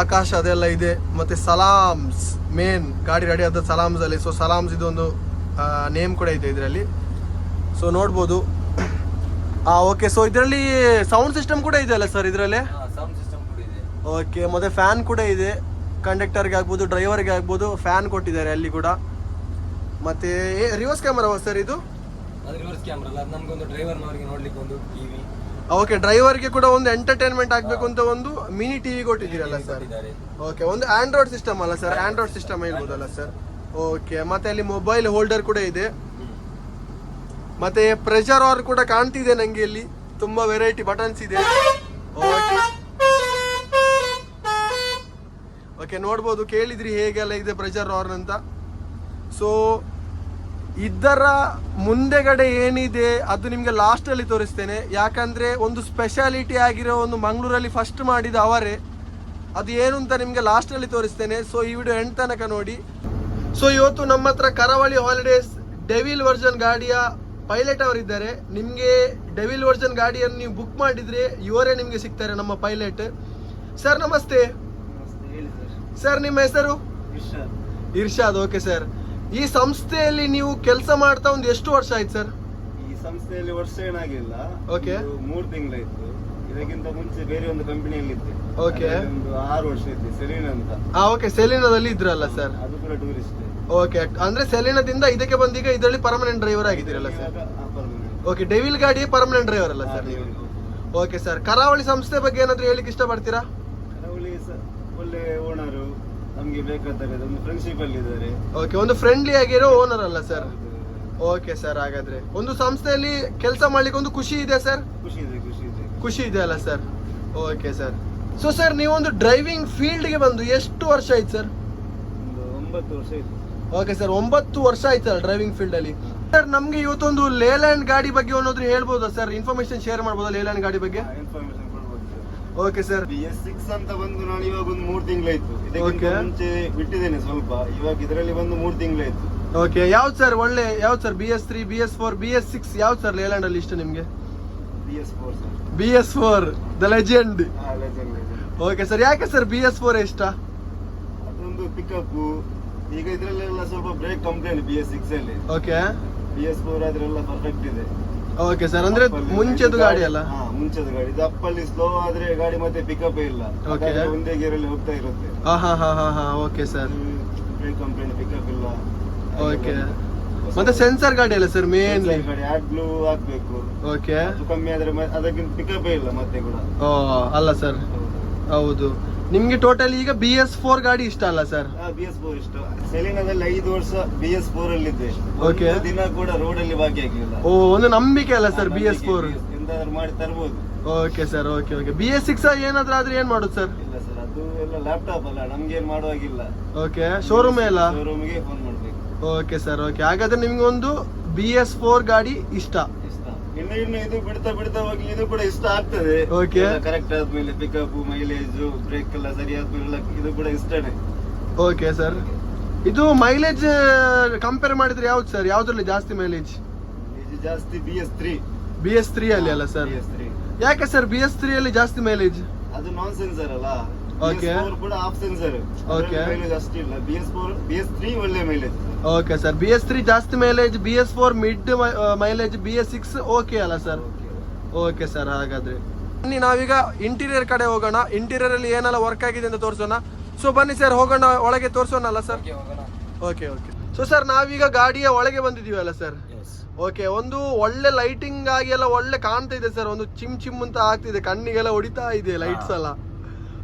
ಆಕಾಶ ಅದೆಲ್ಲ ಇದೆ, ಮತ್ತೆ ಸಲಾಮ್ಸ್ ಮೇನ್ ಗಾಡಿ ರೆಡಿ ಆದ ಸಲಾಮ್ಸ್ ಅಲ್ಲಿ. ಸೊ ಸಲಾಮ್ಸ್ ಇದೊಂದು ನೇಮ್ ಕೂಡ ಇದೆ ಇದರಲ್ಲಿ, ಸೊ ನೋಡ್ಬೋದು. ಓಕೆ, ಸೊ ಇದರಲ್ಲಿ ಸೌಂಡ್ ಸಿಸ್ಟಮ್ ಕೂಡ ಇದೆ ಅಲ್ಲ ಸರ್ ಇದರಲ್ಲಿ? ಸೌಂಡ್ ಸಿಸ್ಟಮ್ ಕೂಡ ಇದೆ. ಓಕೆ, ಮತ್ತೆ ಫ್ಯಾನ್ ಕೂಡ ಇದೆ, ಕಂಡಕ್ಟರ್ಗೆ ಆಗ್ಬೋದು, ಡ್ರೈವರ್ಗೆ ಆಗ್ಬೋದು, ಫ್ಯಾನ್ ಕೊಟ್ಟಿದ್ದಾರೆ ಅಲ್ಲಿ ಕೂಡ. ಮತ್ತೆ ರಿವರ್ಸ್ ಕ್ಯಾಮರಾ ಸರ್ ಇದು? ಅದು ರಿವರ್ಸ್ ಕ್ಯಾಮರಾ ಅಲ್ಲ, ನಮ್ಗೊಂದು ಡ್ರೈವರ್ನವರಿಗೆ ನೋಡ್ಲಿಕ್ಕೆ ಒಂದು ಟಿವಿ. ಓಕೆ, ಡ್ರೈವರ್ಗೆ ಕೂಡ ಒಂದು ಎಂಟರ್ಟೈನ್ಮೆಂಟ್ ಆಗ್ಬೇಕು ಅಂತ ಒಂದು ಮಿನಿ ಟಿವಿ ಕೊಟ್ಟಿದ್ದೀರಲ್ಲ ಸರ್? ಓಕೆ, ಒಂದು ಆಂಡ್ರಾಯ್ಡ್ ಸಿಸ್ಟಮ್ ಅಲ್ಲ ಸರ್? ಆಂಡ್ರಾಯ್ಡ್ ಸಿಸ್ಟಮ್ ಹೇಳ್ಬೋದಲ್ಲ ಸರ್? ಓಕೆ, ಮತ್ತೆ ಅಲ್ಲಿ ಮೊಬೈಲ್ ಹೋಲ್ಡರ್ ಕೂಡ ಇದೆ, ಮತ್ತೆ ಪ್ರೆಷರ್ ಆರ್ ಕೂಡ ಕಾಣ್ತಿದೆ ನಂಗೆ ಇಲ್ಲಿ, ತುಂಬಾ ವೆರೈಟಿ ಬಟನ್ಸ್ ಇದೆ. ಓಕೆ ಓಕೆ, ನೋಡ್ಬೋದು, ಕೇಳಿದ್ರಿ ಹೇಗೆಲ್ಲ ಇದೆ ಪ್ರೆಷರ್ ಆರ್ ಅಂತ. ಸೊ ಇದರ ಮುಂದೆಗಡೆ ಏನಿದೆ ಅದು ನಿಮಗೆ ಲಾಸ್ಟ್ ಅಲ್ಲಿ ತೋರಿಸ್ತೇನೆ, ಯಾಕಂದ್ರೆ ಒಂದು ಸ್ಪೆಷಾಲಿಟಿ ಆಗಿರೋ ಒಂದು ಮಂಗಳೂರಲ್ಲಿ ಫಸ್ಟ್ ಮಾಡಿದ ಅವರೇ, ಅದು ಏನು ಅಂತ ನಿಮಗೆ ಲಾಸ್ಟ್ ಅಲ್ಲಿ ತೋರಿಸ್ತೇನೆ. ಸೊ ಈ ವಿಡಿಯೋ ಎಂಡ್ ತನಕ ನೋಡಿ. ಸೊ ಇವತ್ತು ನಮ್ಮ ಹತ್ರ ಕರಾವಳಿ ಹಾಲಿಡೇಸ್ ಡೆವಿಲ್ ವರ್ಜನ್ ಗಾಡಿಯ ಪೈಲಟ್ ಅವರಿದ್ದಾರೆ. ನಿಮಗೆ ಡೆವಿಲ್ ವರ್ಜನ್ ಗಾಡಿಯನ್ನು ನೀವು ಬುಕ್ ಮಾಡಿದ್ರೆ ಇವರೇ ನಿಮಗೆ ಸಿಗ್ತಾರೆ, ನಮ್ಮ ಪೈಲಟ್ ಸರ್. ನಮಸ್ತೆ ಸರ್, ನಿಮ್ಮ ಹೆಸರು? ಇರ್ಷಾದ್. ಓಕೆ ಸರ್, ಈ ಸಂಸ್ಥೆಯಲ್ಲಿ ನೀವು ಕೆಲಸ ಮಾಡ್ತಾ ಒಂದು ಎಷ್ಟು ವರ್ಷ ಆಯ್ತು ಸರ್? ಈ ಸಂಸ್ಥೆಯಲ್ಲಿ ವರ್ಷ ಏನಾಗಿಲ್ಲ, ಓಕೆ, 3 ತಿಂಗಳಾಯ್ತು. ಇದಕ್ಕಿಂತ ಮುಂಚೆ ಬೇರೆ ಒಂದು ಕಂಪನಿಯಲ್ಲಿ ಇದ್ದೆ. ಓಕೆ, ಒಂದು 6 ವರ್ಷ ಇದ್ದೆ, ಸೆಲೀನ್ ಅಂತ. ಓಕೆ, ಸೆಲಿನಾದಲ್ಲಿ ಇದ್ರಲ್ಲ ಸರ್? ಅದು ಕೂಡ ಟೂರಿಸ್ಟ್. ಓಕೆ, ಅಂದ್ರೆ ಸೆಲಿನಾದಿಂದ ಇದಕ್ಕೆ ಬಂದೀಗ ಇದರಲ್ಲಿ ಪರ್ಮನೆಂಟ್ ಡ್ರೈವರ್ ಆಗಿದ್ದೀರಲ್ಲ ಸರ್? ಓಕೆ, ಡೆವಿಲ್ ಗಾಡಿ ಪರ್ಮನೆಂಟ್ ಡ್ರೈವರ್ ಅಲ್ಲ ಸರ್ ನೀವು? ಓಕೆ ಸರ್, ಕರಾವಳಿ ಸಂಸ್ಥೆ ಬಗ್ಗೆ ಏನಾದ್ರು ಹೇಳಿಕ್ಕೆ ಇಷ್ಟಪಡ್ತೀರಾ? ಕರಾವಳಿ ಒಳ್ಳೆ ಓನರು, ನಮ್ಗೆ ಬೇಕಾದರೆ ಒಂದು ಫ್ರೆಂಡ್ಶಿಪ್ ಅಲ್ಲಿ ಇದ್ದಾರೆ. ಓಕೆ, ಒಂದು ಫ್ರೆಂಡ್ಲಿ ಆಗಿರೋ ಓನರ್ ಅಲ್ಲ ಸರ್? ಓಕೆ ಸರ್, ಹಾಗಾದ್ರೆ ಒಂದು ಸಂಸ್ಥೆಯಲ್ಲಿ ಕೆಲಸ ಮಾಡ್ಲಿಕ್ಕೆ ಒಂದು ಖುಷಿ ಇದೆ ಸರ್? ಖುಷಿ ಇದೆ ಅಲ್ಲ sir? Okay sir. So sir, ನೀವೊಂದು ಡ್ರೈವಿಂಗ್ ಫೀಲ್ಡ್ಗೆ ಬಂದು ಎಷ್ಟು ವರ್ಷ ಆಯ್ತು ಸರ್? ಒಂದು 9 ವರ್ಷ ಆಯ್ತು. ಓಕೆ ಸರ್, 9 ವರ್ಷ ಆಯ್ತು ಸರ್ ಡ್ರೈವಿಂಗ್ ಫೀಲ್ಡ್ ಅಲ್ಲಿ. ಸರ್, ನಮ್ಗೆ ಇವತ್ತೊಂದು ಲೇಲ್ಯಾಂಡ್ ಗಾಡಿ ಬಗ್ಗೆ ಏನಾದ್ರು ಹೇಳ್ಬೋದಾ ಸರ್? ಇನ್ಫಾರ್ಮೇಶನ್ ಶೇರ್ ಮಾಡ್ಬೋದಾ ಲೇಲ್ಯಾಂಡ್ ಗಾಡಿ ಬಗ್ಗೆ? ಇನ್ಫಾರ್ಮೇಶನ್ ಕೊಡ್ಬೋದು ಸರ್. Okay sir. BS6 ಅಂತ ಬಂದು ನಾನು ಇವಾಗ ಒಂದು 3 ತಿಂಗಳಾಯ್ತು. ಇದಕ್ಕಿಂತ Okay. ಮುಂಚೆ ಬಿಟ್ಟಿದ್ದೇನೆ ಸ್ವಲ್ಪ, ಇವಾಗ ಇದರಲ್ಲಿ ಬಂದು 3 ತಿಂಗಳಾಯ್ತು. ಓಕೆ, ಯಾವ್ದು ಸರ್ ಒಳ್ಳೆ, ಯಾವ್ದು ಸರ್? BS3, BS4, BS6 ಯಾವ್ದು ಸರ್ ಲೇಲ್ಯಾಂಡ್ ಅಲ್ಲಿ ಇಷ್ಟ ನಿಮ್ಗೆ? BS4 sir. BS4 the legend. Legend. Okay sir, ಯಾಕೆ ಸರ್ BS4 ಇಷ್ಟ? ಅದೊಂದು ಪಿಕಪ್. ಈಗ ಇದ್ರಲ್ಲೆಲ್ಲ ಸ್ವಲ್ಪ ಬ್ರೇಕ್ ಕಂಪ್ಲೇಂಟ್ BS6 ಅಲ್ಲಿ. ಓಕೆ, BS4 ಆದ್ರೆಲ್ಲ ಪರ್ಫೆಕ್ಟ್ ಇದೆ. ಓಕೆ ಸರ್, ಅಂದ್ರೆ ಮುಂಚೆದು ಗಾಡಿ ಅಲ್ಲ? ಮುಂಚೆದು ಗಾಡಿ. ಇದು ಅಪ್ಪಲ್ಲಿ ಸ್ಲೋ ಆದ್ರೆ ಗಾಡಿ ಮತ್ತೆ ಪಿಕಪ್ ಇಲ್ಲ, Okay. ಒಂದೇ ಗೇರ್ ಅಲ್ಲಿ ಹೋಗ್ತಾ ಇರುತ್ತೆ. ಹಾ, okay sir. Brake complaint, pickup ಇಲ್ಲ. ಓಕೆ, ಮತ್ತೆ ಸೆನ್ಸರ್ ಗಾಡಿ ಅಲ್ಲ ಸರ್ ಮೇನ್ಲಿ? ಗಾಡಿ ಆಡ್ ಬ್ಲೂ ಹಾಕ್ಬೇಕು. ಓಕೆ, ಅದು ಕಮ್ಮಿ ಆದ್ರೆ ಅದಕ್ಕಿಂತ ಪಿಕಪ್ ಇಲ್ಲ ಮತ್ತೆ ಕೂಡ. ಅಲ್ಲ ಸರ್? ಹೌದು. ನಿಮ್ಗೆ ಟೋಟಲ್ ಈಗ BS4 ಗಾಡಿ ಇಷ್ಟ ಅಲ್ಲ ಸರ್? BS4 ಇಷ್ಟ. ಸೆಲಿನಾದಲ್ಲಿ 5 ವರ್ಷ BS4 ಅಲ್ಲಿ ಇದ್ದೆ. Okay. ಒಂದು ದಿನ ಕೂಡ ರೋಡ್ ಅಲ್ಲಿ ಭಾಗಿಯಾಗಿಲ್ಲ. ಒಂದು ನಂಬಿಕೆ ಅಲ್ಲ ಸರ್ BS4? ಎಂತಾದ್ರೂ ಮಾಡಿ ತರ್ಬೋದು. Okay sir, okay. BS6 ಏನಾದ್ರೂ ಆದ್ರೆ ಏನ್ ಮಾಡೋದು ಸರ್? ಇಲ್ಲ ಸರ್, ಅದು ಎಲ್ಲ ಲ್ಯಾಪ್ಟಾಪ್ ಅಲ್ಲ, ನಮ್ಗೆ ಏನ್ ಮಾಡುವಾಗಿಲ್ಲ. ಓಕೆ, ಶೋರೂಮ್ ಎಲ್ಲ? ಶೋರೂಮ್ಗೆ ಫೋನ್ ಮಾಡ್ಬೇಕು. Okay sir, okay. ಹಾಗಾದ್ರೆ ನಿಮ್ಗೆ ಒಂದು BS4 ಗಾಡಿ ಇಷ್ಟ? ಇನ್ನು ಇದು ಬಿಡ್ತಾ ಹೋಗಿ ಇದು ಕೂಡ ಇಷ್ಟ ಆಗ್ತದೆ. Okay. ಕರೆಕ್ಟ್ ಆದ್ಮೇಲೆ ಪಿಕಪ್, ಮೈಲೇಜ್, ಬ್ರೇಕ್ ಎಲ್ಲ ಸರಿ ಆದ್ಮೇಲೆ ಇದು ಕೂಡ ಇಷ್ಟನೇ. ಓಕೆ ಸರ್, ಇದು ಮೈಲೇಜ್ ಕಂಪೇರ್ ಮಾಡಿದ್ರೆ ಯಾವ್ದು ಸರ್? ಯಾವ್ದ್ರಲ್ಲಿ ಜಾಸ್ತಿ ಮೈಲೇಜ್? ಮೈಲೇಜ್ ಜಾಸ್ತಿ BS3 ಅಲ್ಲಿ ಅಲ್ಲ ಸರ್? BS3 ಯಾಕೆ ಸರ್ BS3 ಅಲ್ಲಿ ಜಾಸ್ತಿ ಮೈಲೇಜ್? ಅದು ನಾನ್ ಸೆನ್ಸರ್ ಅಲ್ಲ. Okay. BS4 ಕೂಡ ಆಫ್ ಸೆನ್ಸರ್. Okay. ಮೈಲೇಜ್ ಅಷ್ಟಿಲ್ಲ. BS3 ಒಳ್ಳೆ ಮೈಲೇಜ್. ಓಕೆ ಸರ್, BS3 ಜಾಸ್ತಿ mileage, BS4 mid mileage, BS6 okay ಅಲ್ಲ ಸರ್? ಓಕೆ ಸರ್, ಹಾಗಾದ್ರೆ ಬನ್ನಿ ನಾವೀಗ ಇಂಟೀರಿಯರ್ ಕಡೆ ಹೋಗೋಣ. ಇಂಟೀರಿಯರ್ ಅಲ್ಲಿ ಏನೆಲ್ಲ ವರ್ಕ್ ಆಗಿದೆ ಅಂತ ತೋರಿಸೋಣ. ಸೊ ಬನ್ನಿ ಸರ್, ಹೋಗೋಣ, ಒಳಗೆ ತೋರಿಸೋಣ ಅಲ್ಲ ಸರ್? ಓಕೆ. ಸೊ ಸರ್, ನಾವೀಗ ಗಾಡಿಯ ಒಳಗೆ ಬಂದಿದೀವಿ ಅಲ್ಲ ಸರ್? ಓಕೆ, ಒಂದು ಒಳ್ಳೆ ಲೈಟಿಂಗ್ ಆಗಿ ಎಲ್ಲ ಒಳ್ಳೆ ಕಾಣ್ತಾ ಇದೆ ಸರ್. ಒಂದು ಚಿಮ್ ಅಂತ ಆಗ್ತಿದೆ, ಕಣ್ಣಿಗೆಲ್ಲ ಹೊಡಿತಾ ಇದೆ ಲೈಟ್ಸ್ ಎಲ್ಲ.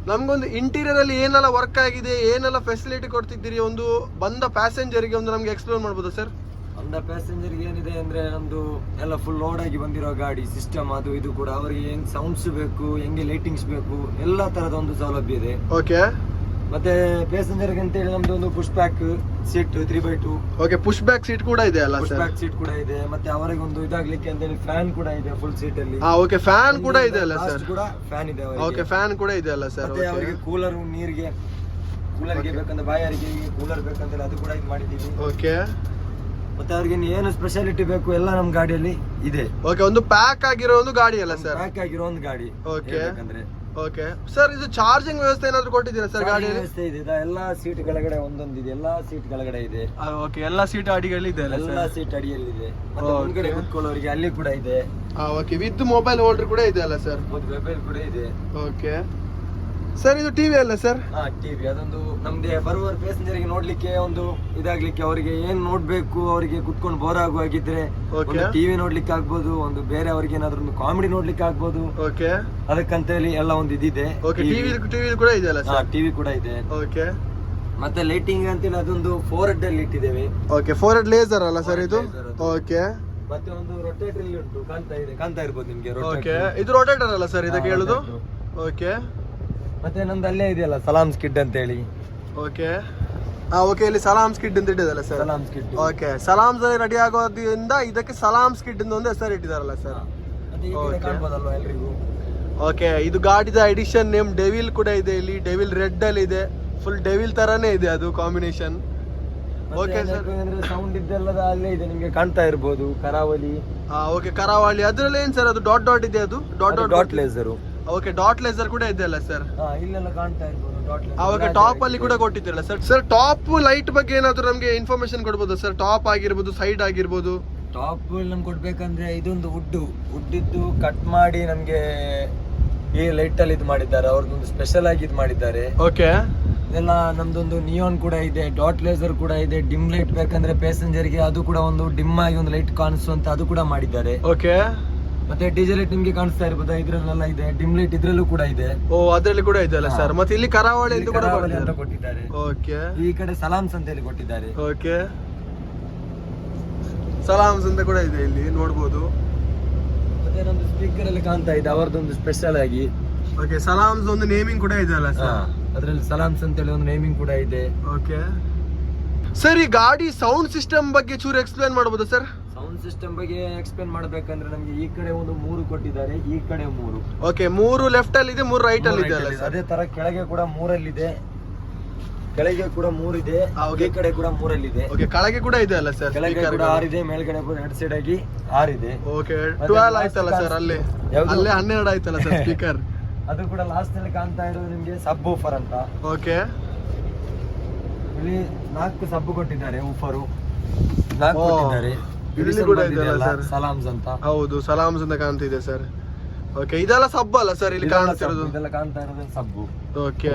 ನಮ್ಗೊಂದು ಇಂಟೀರಿಯರ್ ಅಲ್ಲಿ ಏನೆಲ್ಲ ವರ್ಕ್ ಆಗಿದೆ, ಏನೆಲ್ಲ ಫೆಸಿಲಿಟಿ ಕೊಡ್ತಿದ್ದೀರಿ, ಒಂದು ಬಂದ ಪ್ಯಾಸೆಂಜರ್ಗೆ ಒಂದು ನಮ್ಗೆ ಎಕ್ಸ್ಪ್ಲೇನ್ ಮಾಡ್ಬೋದಾ ಸರ್? ಅಂದ ಪ್ಯಾಸೆಂಜರ್ಗೆ ಏನಿದೆ ಅಂದ್ರೆ ನಮ್ದು ಎಲ್ಲ ಫುಲ್ ಲೋಡ್ ಆಗಿ ಬಂದಿರೋ ಗಾಡಿ ಸಿಸ್ಟಮ್ ಅದು ಇದು ಕೂಡ ಅವರಿಗೆ ಹೆಂಗ್ ಸೌಂಡ್ಸ್ ಬೇಕು, ಹೆಂಗೆ ಲೈಟಿಂಗ್ಸ್ ಬೇಕು, ಎಲ್ಲಾ ತರದ ಒಂದು ಸೌಲಭ್ಯ ಇದೆ. ಓಕೆ. ಮತ್ತೆ ಪ್ಯಾಸೆಂಜರ್ ಅಂತ ಹೇಳಿ ನಮ್ದು ಒಂದು push back seat 3x2. Okay, push back seat ಕೂಡ ಇದೆ ಅಲ್ಲ ಪುಷ್ ಸರ್? ಬ್ಯಾಕ್ ಸೀಟ್ ಕೂಡ ಇದೆ. ಮತ್ತೆ ಅವರಿಗೆ ಒಂದು ಇದಾಗ್ಲಿಕ್ಕೆ ಅಂತ ಹೇಳಿ ಫ್ಯಾನ್ ಕೂಡ ಇದೆ ಫುಲ್ ಸೀಟ್ ಅಲ್ಲಿ. ಓಕೆ, ಫ್ಯಾನ್ ಕೂಡ ಇದೆ ಅಲ್ಲ ಸರ್? ಕೂಡ ಫ್ಯಾನ್ ಇದೆ ಅವರಿಗೆ. ಓಕೆ, ಫ್ಯಾನ್ ಕೂಡ ಇದೆ ಅಲ್ಲ ಸರ್? ಮತ್ತೆ ಅವರಿಗೆ ಕೂಲರ್, ನೀರಿಗೆ ಕೂಲರ್ಗೆ ಬೇಕಂದ್ರೆ ಬಾಯಾರಿಗೆ ಕೂಲರ್ ಬೇಕಂದ್ರೆ ಅದು ಕೂಡ ಇದು ಮಾಡಿದ್ದೀವಿ. ಓಕೆ. ಮತ್ತೆ ಅವ್ರಿಗೆ ಏನು ಸ್ಪೆಷಾಲಿಟಿ ಬೇಕು ಎಲ್ಲ ನಮ್ ಗಾಡಿಯಲ್ಲಿ ಇದೆ. ಓಕೆ, ಒಂದು ಪ್ಯಾಕ್ ಆಗಿರೋ ಒಂದು ಗಾಡಿ ಅಲ್ಲ ಸರ್? ಪ್ಯಾಕ್ ಆಗಿರೋ ಒಂದು ಗಾಡಿ. ಓಕೆ. ಯಾಕಂದ್ರೆ ಓಕೆ ಸರ್, ಇದು ಚಾರ್ಜಿಂಗ್ ವ್ಯವಸ್ಥೆ ಏನಾದ್ರು ಕೊಟ್ಟಿದ್ದೀರಾ ಸರ್ ಗಾಡಿಯಲ್ಲಿ? ವ್ಯವಸ್ಥೆ ಇದೆ. ಎಲ್ಲಾ ಸೀಟ್ ಕೆಳಗಡೆ ಒಂದೊಂದಿದೆ, ಎಲ್ಲಾ ಸೀಟ್ ಕೆಳಗಡೆ ಇದೆ. ಓಕೆ, ಎಲ್ಲಾ ಸೀಟ್ ಅಡಿಗಳಲ್ಲಿ ಇದೆ ಅಲ್ಲ ಎಲ್ಲಾ ಸರ್? ಸೀಟ್ ಅಡಿಯಲ್ಲಿದೆ. ಮತ್ತೆ ಮುಂದ್ಗಡೆ ಕುತ್ಕೊಳ್ಳೋರಿಗೆ ಅಲ್ಲಿ ಕೂಡ ಇದೆ. ಓಕೆ, ವಿತ್ ಮೊಬೈಲ್ ಹೋಲ್ಡರ್ ಕೂಡ ಇದೆ ಅಲ್ಲ ಸರ್? ಒಂದು ಮೊಬೈಲ್ ಕೂಡ ಇದೆ. ಓಕೆ ಸರ್, ಇದು ಟಿವಿ ಅಲ್ಲ ಸರ್? ಟಿವಿ. ಅದೊಂದು ನಮ್ದೇ ಬರುವ ಪ್ಯಾಸೆಂಜರ್ ಗೆ ನೋಡ್ಲಿಕ್ಕೆ ಒಂದು ಇದಾಗ್ಲಿಕ್ಕೆ, ಅವರಿಗೆ ಏನ್ ನೋಡ್ಬೇಕು, ಅವರಿಗೆ ಕುತ್ಕೊಂಡು ಬೋರ್ ಆಗುವಾಗಿದ್ರೆ ಒಂದು ಟಿವಿ ನೋಡ್ಲಿಕ್ಕೆ ಆಗ್ಬೋದು, ಒಂದು ಬೇರೆ ಅವ್ರಿಗೆ ಏನಾದ್ರು ಒಂದು ಕಾಮಿಡಿ ನೋಡ್ಲಿಕ್ಕೆ ಆಗ್ಬೋದು. ಓಕೆ, ಅದಕ್ಕಂತ ಹೇಳಿ ಎಲ್ಲ ಒಂದು ಇದಿದೆ. ಓಕೆ, ಟಿವಿ ಕೂಡ ಇದೆ ಅಲ್ಲ ಸರ್? ಟಿವಿ ಕೂಡ ಇದೆ. ಓಕೆ. ಮತ್ತೆ ಲೈಟಿಂಗ್ ಅಂತೇಳಿ ಅದೊಂದು 4 ಅಲ್ಲಿ ಇಟ್ಟಿದ್ದೇವೆ. ಓಕೆ, 4 ಲೇಸರ್ ಅಲ್ಲ ಸರ್ ಇದು? ಓಕೆ. ಮತ್ತೆ ಒಂದು ರೊಟೇಟರ್ ಇಲ್ಲಿ ಉಂಟು, ಕಾಣ್ತಾ ಇರ್ಬೋದು ನಿಮ್ಗೆ. ಓಕೆ, ಇದು ರೊಟೇಟರ್ ಅಲ್ಲ ಸರ್ ಇದಕ್ಕೆ ಹೇಳುದು? ಓಕೆ. ಮತ್ತೆ ನಮ್ದು ಅಲ್ಲೇ ಇದೆಯಲ್ಲ ಸಲಾಮ್ ಸ್ಕಿಡ್ ಅಂತ ಹೇಳಿ. ಓಕೆ. ಓಕೆ, ಇಲ್ಲಿ ಸಲಾಮ್ ಸ್ಕಿಡ್ ಅಂತ ಇಟ್ಟಿದಲ್ಲ ಸರ್? ಸಲಾಮ್ ಸ್ಕಿಡ್. ಓಕೆ, ಸಲಾಮ್ ರೆಡಿ ಆಗೋದ್ರಿಂದ ಇದಕ್ಕೆ ಸಲಾಮ್ ಸ್ಕಿಡ್ ಅಂತ ಒಂದು ಹೆಸರು ಇಟ್ಟಿದಾರಲ್ಲ ಸರ್? ಕಾಣ್ಬೋದಲ್ವಾ ಎಲ್ರಿಗೂ? ಓಕೆ, ಇದು ಗಾಡಿದ ಎಡಿಷನ್ ನೇಮ್ ಡೆವಿಲ್ ಕೂಡ ಇದೆ ಇಲ್ಲಿ. ಡೆವಿಲ್ ರೆಡ್ ಅಲ್ಲಿ ಇದೆ, ಫುಲ್ ಡೆವಿಲ್ ತರಾನೇ ಇದೆ ಅದು ಕಾಂಬಿನೇಷನ್. ಓಕೆ ಸರ್, ಸೌಂಡ್ ಇದ್ದೆಲ್ಲದ ಅಲ್ಲೇ ಇದೆ, ನಿಮ್ಗೆ ಕಾಣ್ತಾ ಇರ್ಬೋದು ಕರಾವಳಿ. ಓಕೆ, ಕರಾವಳಿ. ಅದ್ರಲ್ಲಿ ಏನ್ ಸರ್ ಅದು ಡಾಟ್ ಇದೆ? ಅದು dot laser. Okay, dot laser ಕೂಡ ಇದೆ ಅಲ್ಲ ಸರ್? ಇಲ್ಲೆಲ್ಲ ಕಾಣ್ತಾ ಇರ್ಬೋದು ಡಾಟ್ ಲೇಸರ್. ಓಕೆ, ಟಾಪ್ ಅಲ್ಲಿ ಕೂಡ ಕೊಟ್ಟಿದ್ದೀರಲ್ಲ ಸರ್? ಸರ್, ಟಾಪ್ ಲೈಟ್ ಬಗ್ಗೆ ಏನಾದ್ರು ನಮ್ಗೆ ಇನ್ಫಾರ್ಮೇಶನ್ ಕೊಡ್ಬೋದು ಸರ್? ಟಾಪ್ ಆಗಿರ್ಬೋದು, ಸೈಡ್ ಆಗಿರ್ಬೋದು. ಟಾಪ್ ನಮ್ಗೆ ಕೊಡ್ಬೇಕಂದ್ರೆ ಇದೊಂದು ವುಡ್ ಇದ್ದು ಕಟ್ ಮಾಡಿ ನಮ್ಗೆ ಈ ಲೈಟ್ ಅಲ್ಲಿ ಇದು ಮಾಡಿದ್ದಾರೆ. ಅವ್ರದ್ದೊಂದು ಸ್ಪೆಷಲ್ ಆಗಿ ಇದು ಮಾಡಿದ್ದಾರೆ. ಓಕೆ. ಇದೆಲ್ಲ ನಮ್ದೊಂದು ನಿಯಾನ್ ಕೂಡ ಇದೆ, ಡಾಟ್ ಲೇಸರ್ ಕೂಡ ಇದೆ. ಡಿಮ್ ಲೈಟ್ ಬೇಕಂದ್ರೆ ಪ್ಯಾಸೆಂಜರ್ ಗೆ ಅದು ಕೂಡ ಒಂದು ಡಿಮ್ ಆಗಿ ಒಂದು ಲೈಟ್ ಕಾಣಿಸುವಂತ ಅದು ಕೂಡ ಮಾಡಿದ್ದಾರೆ. ಓಕೆ. ಮತ್ತೆ ಡಿಜೆ ಲೈಟ್ ನಿಮ್ಗೆ ಕಾಣಿಸ್ತಾ ಇರ್ಬೋದು, ಇದ್ರಲ್ಲೆಲ್ಲ ಇದೆ. ಡಿಮ್ ಲೈಟ್ ಇದ್ರಲ್ಲೂ ಕೂಡ ಇದೆ. ಅದ್ರಲ್ಲಿ ಕೂಡ ಇದೆ ಅಲ್ಲ ಸರ್? ಮತ್ತೆ ಇಲ್ಲಿ ಕರಾವಳಿ ಅಂತ ಕೂಡ ಕೊಟ್ಟಿದ್ದಾರೆ. ಓಕೆ. ಈ ಕಡೆ ಸಲಾಮ್ಸ್ ಅಂತ ಹೇಳಿ ಕೊಟ್ಟಿದ್ದಾರೆ. ಓಕೆ, ಸಲಾಮ್ಸ್ ಅಂತ ಕೂಡ ಇದೆ ಇಲ್ಲಿ ನೋಡ್ಬೋದು. ಮತ್ತೆ ನಮ್ದು ಸ್ಪೀಕರ್ ಅಲ್ಲಿ ಕಾಣ್ತಾ ಇದೆ ಅವರದೊಂದು ಸ್ಪೆಷಲ್ ಆಗಿ. ಓಕೆ, ಸಲಾಮ್ಸ್ ಒಂದು ನೇಮಿಂಗ್ ಕೂಡ ಇದೆ ಅಲ್ಲ ಸರ್? ಅದ್ರಲ್ಲಿ ಸಲಾಮ್ಸ್ ಅಂತ ಹೇಳಿ ಒಂದು ನೇಮಿಂಗ್ ಕೂಡ ಇದೆ. ಓಕೆ ಸರ್, ಈ ಗಾಡಿ ಸೌಂಡ್ ಸಿಸ್ಟಮ್ ಬಗ್ಗೆ ಚೂರು ಎಕ್ಸ್ಪ್ಲೇನ್ ಮಾಡಬಹುದಾ ಸರ್? ಸೌಂಡ್ ಸಿಸ್ಟಮ್ ಬಗ್ಗೆ ಎಕ್ಸ್ಪ್ಲೇನ್ ಮಾಡ್ಬೇಕಂದ್ರೆ ನಮ್ಗೆ ಈ ಕಡೆ ಒಂದು 3 ಕೊಟ್ಟಿದ್ದಾರೆ, ಈ ಕಡೆ 3. ಓಕೆ, 3 ಲೆಫ್ಟ್ ಅಲ್ಲಿ ಇದೆ, 3 ರೈಟ್ ಅಲ್ಲಿ ಇದೆ ಅಲ್ಲ ಸರ್? ಅದೇ ತರ ಕೆಳಗೆ ಕೂಡ 3 ಅಲ್ಲಿ ಇದೆ, ಕೆಳಗೆ ಕೂಡ 3 ಇದೆ, ಈ ಕಡೆ ಕೂಡ 3 ಅಲ್ಲಿ ಇದೆ. ಓಕೆ, ಕೆಳಗೆ ಕೂಡ ಇದೆ ಅಲ್ಲ ಸರ್? ಕೆಳಗೆ ಕೂಡ 6 ಇದೆ, ಮೇಲ್ಗಡೆ ಕೂಡ 2 ಸೈಡ್ ಆಗಿ 6 ಇದೆ. ಓಕೆ, 12 ಆಯ್ತಲ್ಲ ಸರ್? ಅಲ್ಲೇ 12 ಆಯ್ತಲ್ಲ ಸರ್ ಸ್ಪೀಕರ್? ಅದು ಕೂಡ ಲಾಸ್ಟ್ ಅಲ್ಲಿ ಕಾಣ್ತಾ ಇರೋದು ನಿಮ್ಗೆ ಸಬ್ ಊಫರ್ ಅಂತ. ಓಕೆ, ಇಲ್ಲಿ 4 ಸಬ್ ಕೊಟ್ಟಿದ್ದಾರೆ, ಊಫರು 4 ಕೊಟ್ಟಿದ್ದಾರೆ. ಇಲ್ಲಿ ಕೂಡ ಇದೆಯಲ್ಲ ಸರ್? ಸಲಾಮ್ಸ್ ಅಂತ. ಹೌದು, ಸಲಾಮ್ಸ್ ಅಂತ ಕಾಣ್ತಿದೆ ಸರ್. ಓಕೆ, ಇದೆಲ್ಲ ಸಬ್ ಅಲ್ಲ ಸರ್ ಇಲ್ಲಿ ಕಾಣ್ತಿರೋದು? ಇದೆಲ್ಲ ಕಾಣ್ತಾ ಇರೋದು ಸಬ್ಬು. ಓಕೆ,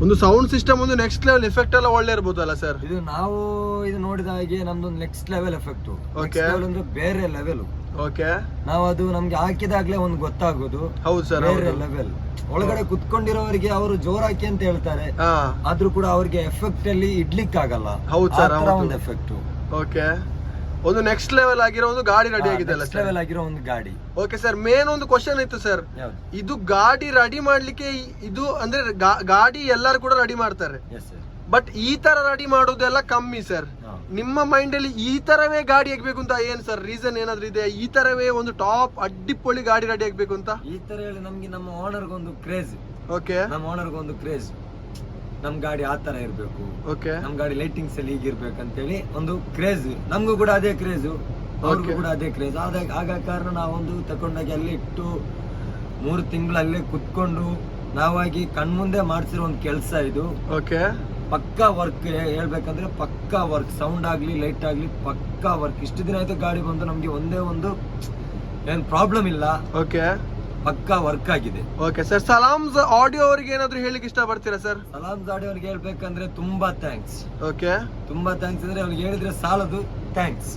ಒಂದು ಸೌಂಡ್ ಸಿಸ್ಟಮ್ ಒಂದು ನೆಕ್ಸ್ಟ್ ಲೆವೆಲ್ ಎಫೆಕ್ಟ್ ಎಲ್ಲ ಒಳ್ಳೆ ಇರ್ಬೋದಲ್ಲ ಸರ್? ಇದು ನಾವು ಇದು ನೋಡಿದ ಹಾಗೆ ನಮ್ದೊಂದು ನೆಕ್ಸ್ಟ್ ಲೆವೆಲ್ ಎಫೆಕ್ಟ್. ಓಕೆ, ಒಂದು ಬೇರೆ ಲೆವೆಲ್. ಓಕೆ, ನಾವು ಅದು ನಮ್ಗೆ ಹಾಕಿದಾಗ್ಲೇ ಒಂದು ಗೊತ್ತಾಗೋದು. ಹೌದು ಸರ್, ಬೇರೆ ಲೆವೆಲ್. ಒಳಗಡೆ ಕುತ್ಕೊಂಡಿರೋರಿಗೆ ಅವರು ಜೋರಾಕಿ ಅಂತ ಹೇಳ್ತಾರೆ, ಆದ್ರೂ ಕೂಡ ಅವ್ರಿಗೆ ಎಫೆಕ್ಟ್ ಅಲ್ಲಿ ಇಡ್ಲಿಕ್ಕೆ ಆಗಲ್ಲ. ಹೌದು ಸರ್, ಒಂದು ಎಫೆಕ್ಟ್. ಓಕೆ, ಒಂದು ನೆಕ್ಸ್ಟ್ ಲೆವೆಲ್ ಆಗಿರೋ ಒಂದು ಗಾಡಿ ರೆಡಿ ಆಗಿದೆ ಅಲ್ಲ ಸರ್? ಲೆವೆಲ್ ಆಗಿರೋ ಒಂದು ಗಾಡಿ. ಓಕೆ ಸರ್, ಮೇನ್ ಒಂದು ಕ್ವಶನ್ ಇತ್ತು ಸರ್. ಇದು ಗಾಡಿ ರೆಡಿ ಮಾಡ್ಲಿಕ್ಕೆ ಇದು ಅಂದ್ರೆ ಗಾಡಿ ಎಲ್ಲರೂ ಕೂಡ ರೆಡಿ ಮಾಡ್ತಾರೆ, ಬಟ್ ಈ ತರ ರೆಡಿ ಮಾಡೋದೆಲ್ಲ ಕಮ್ಮಿ ಸರ್. ನಿಮ್ಮ ಮೈಂಡ್ ಅಲ್ಲಿ ಈ ತರವೇ ಗಾಡಿ ಆಗ್ಬೇಕು ಅಂತ ಏನ್ ಸರ್ ರೀಸನ್ ಏನಾದ್ರು ಇದೆ? ಈ ತರವೇ ಒಂದು ಟಾಪ್ ಅಡ್ಡಿಪೊಳಿ ಗಾಡಿ ರೆಡಿ ಆಗ್ಬೇಕು ಅಂತ ಈ ತರ ಹೇಳಿ ನಮ್ಗೆ ನಮ್ಮ ಓನರ್ಗೆ ಒಂದು ಕ್ರೇಜ್. ಓಕೆ, ನಮ್ಮ ಓನರ್ಗೆ ಒಂದು ಕ್ರೇಜ್, ನಮ್ ಗಾಡಿ ಆ ತರ ಇರ್ಬೇಕು, ಓಕೆ, ನಮ್ ಗಾಡಿ ಲೈಟಿಂಗ್ಸ್ ಅಲ್ಲಿ ಹೀಗಿರ್ಬೇಕಂತೇಳಿ ಒಂದು ಕ್ರೇಜ್. ನಮ್ಗೂ ಕೂಡ ಅದೇ ಕ್ರೇಜ್. ಅವ್ರಿಗೂ ಕೂಡ ಅದೇ ಕ್ರೇಜ್. ಆಗ ಕಾರಣ ನಾವೊಂದು ತಕೊಂಡಾಗಿ ಅಲ್ಲಿ ಇಟ್ಟು 3 ತಿಂಗಳು ಅಲ್ಲೇ ಕುತ್ಕೊಂಡು ನಾವಾಗಿ ಕಣ್ಮುಂದೆ ಮಾಡ್ಸಿರೋ ಒಂದು ಕೆಲಸ ಇದು. ಓಕೆ, ಪಕ್ಕಾ ವರ್ಕ್ ಹೇಳ್ಬೇಕಂದ್ರೆ ಪಕ್ಕಾ ವರ್ಕ್, ಸೌಂಡ್ ಆಗ್ಲಿ ಲೈಟ್ ಆಗ್ಲಿ ಪಕ್ಕಾ ವರ್ಕ್. ಇಷ್ಟು ದಿನ ಆಯ್ತು ಗಾಡಿ ಬಂದು ನಮ್ಗೆ ಒಂದೇ ಒಂದು ಏನ್ ಪ್ರಾಬ್ಲಮ್ ಇಲ್ಲ. ಓಕೆ, ಪಕ್ಕಾ ವರ್ಕ್ ಆಗಿದೆ. ಓಕೆ ಸರ್, ಸಲಾಮ್ಸ್ ಆಡಿಯೋ ಅವರಿಗೆ ಏನಾದ್ರು ಹೇಳಿಕ್ಕೆ ಇಷ್ಟ ಪಡ್ತೀರಾ ಸರ್? ಸಲಾಮ್ಸ್ ಆಡಿಯೋ ಅವ್ರಿಗೆ ಹೇಳ್ಬೇಕಂದ್ರೆ ತುಂಬಾ ಥ್ಯಾಂಕ್ಸ್. ಓಕೆ, ತುಂಬಾ ಥ್ಯಾಂಕ್ಸ್ ಅಂದ್ರೆ ಅವ್ರಿಗೆ ಹೇಳಿದ್ರೆ ಸಾಲದು, ಥ್ಯಾಂಕ್ಸ್.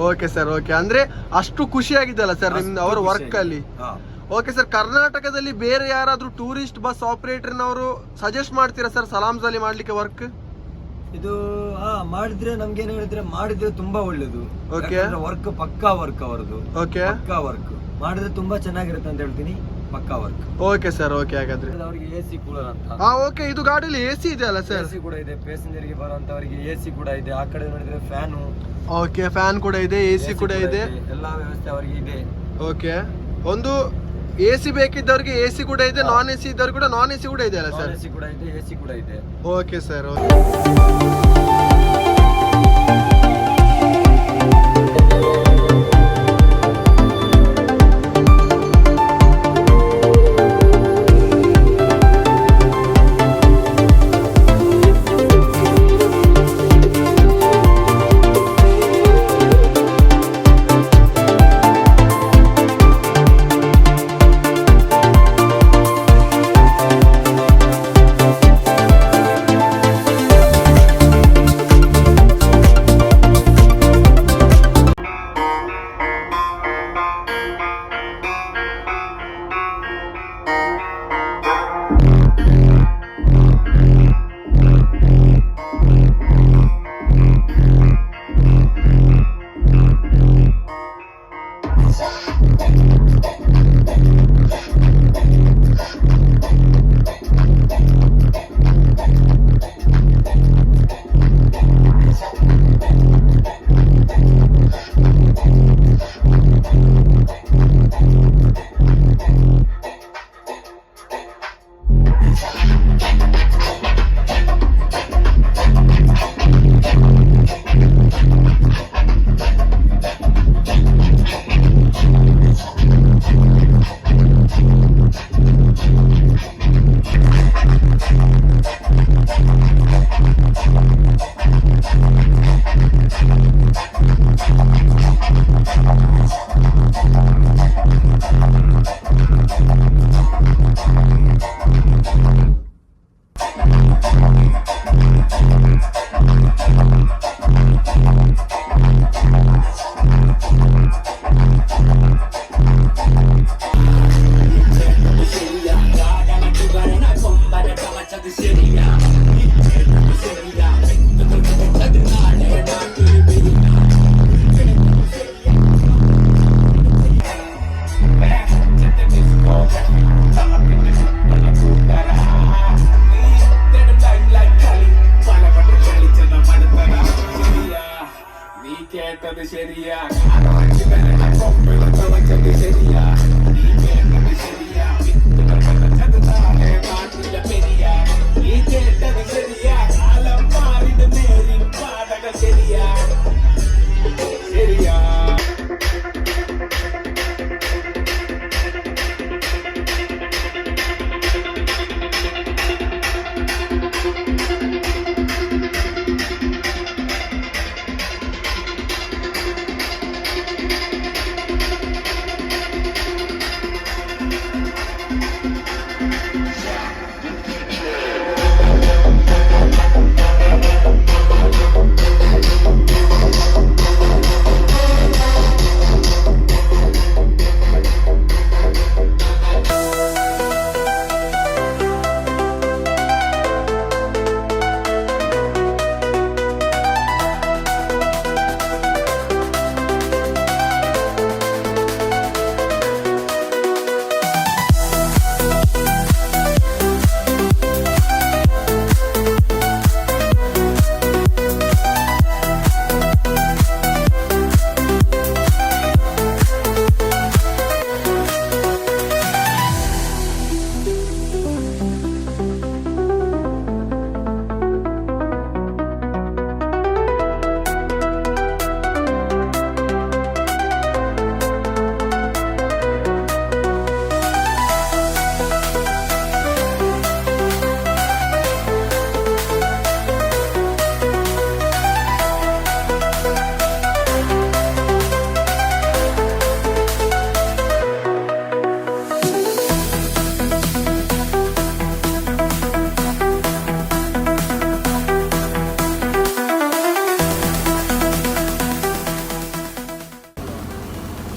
Okay sir, okay. ಅಂದ್ರೆ ಅಷ್ಟು ಖುಷಿ ಆಗಿದ್ದಲ್ಲ ಸರ್ ನಿಮ್ದು ಅವ್ರ ವರ್ಕ್ ಅಲ್ಲಿ? ಓಕೆ ಸರ್, ಕರ್ನಾಟಕದಲ್ಲಿ ಬೇರೆ ಯಾರಾದ್ರೂ ಟೂರಿಸ್ಟ್ ಬಸ್ ಆಪರೇಟರ್ನವರು ಸಜೆಸ್ಟ್ ಮಾಡ್ತೀರಾ ಸರ್ ಸಲಾಮ್ಸ್ ಅಲ್ಲಿ ಮಾಡ್ಲಿಕ್ಕೆ ವರ್ಕ್? ಇದು ಮಾಡಿದ್ರೆ ನಮ್ಗೇನ್ ಹೇಳಿದ್ರೆ ಮಾಡಿದ್ರೆ ತುಂಬಾ ಒಳ್ಳೇದು. ವರ್ಕ್ ಪಕ್ಕಾ ವರ್ಕ್ ಅವರದು. ಓಕೆ, ಪಕ್ಕಾ ವರ್ಕ್ ಮಾಡಿದ್ರೆ ತುಂಬಾ ಚೆನ್ನಾಗಿರುತ್ತೆ ಅಂತ ಹೇಳ್ತೀನಿ. ಪಕ್ಕಾ ವರ್ಕ್. Okay sir, okay. ಹಾಗಾದ್ರೆ ಅವರಿಗೆ ಎಸಿ ಕೂಲರ್ ಅಂತ. ಓಕೆ, ಇದು ಗಾಡಿಯಲ್ಲಿ ಎಸಿ ಇದೆ ಅಲ್ಲ ಸರ್? ಎಸಿ ಕೂಡ ಇದೆ. ಪ್ಯಾಸೆಂಜರ್ ಗೆ ಬರುವಂತವರಿಗೆ ಎಸಿ ಕೂಡ ಇದೆ. ಆ ಕಡೆ ನೋಡಿದ್ರೆ ಫ್ಯಾನು. ಓಕೆ, ಫ್ಯಾನ್ ಕೂಡ ಇದೆ, ಎಸಿ ಕೂಡ ಇದೆ, ಎಲ್ಲಾ ವ್ಯವಸ್ಥೆ ಅವರಿಗೆ ಇದೆ. ಓಕೆ, ಒಂದು ಎಸಿ ಬೇಕಿದ್ದವ್ರಿಗೆ ಎಸಿ ಕೂಡ ಇದೆ, ನಾನ್ ಎಸಿ ಇದ್ದವ್ರಿಗೆ ಕೂಡ ನಾನ್ ಎಸಿ ಕೂಡ ಇದೆ ಅಲ್ಲ ಸರ್? ಎಸಿ ಕೂಡ ಇದೆ, ಎಸಿ ಕೂಡ ಇದೆ. Okay sir, okay.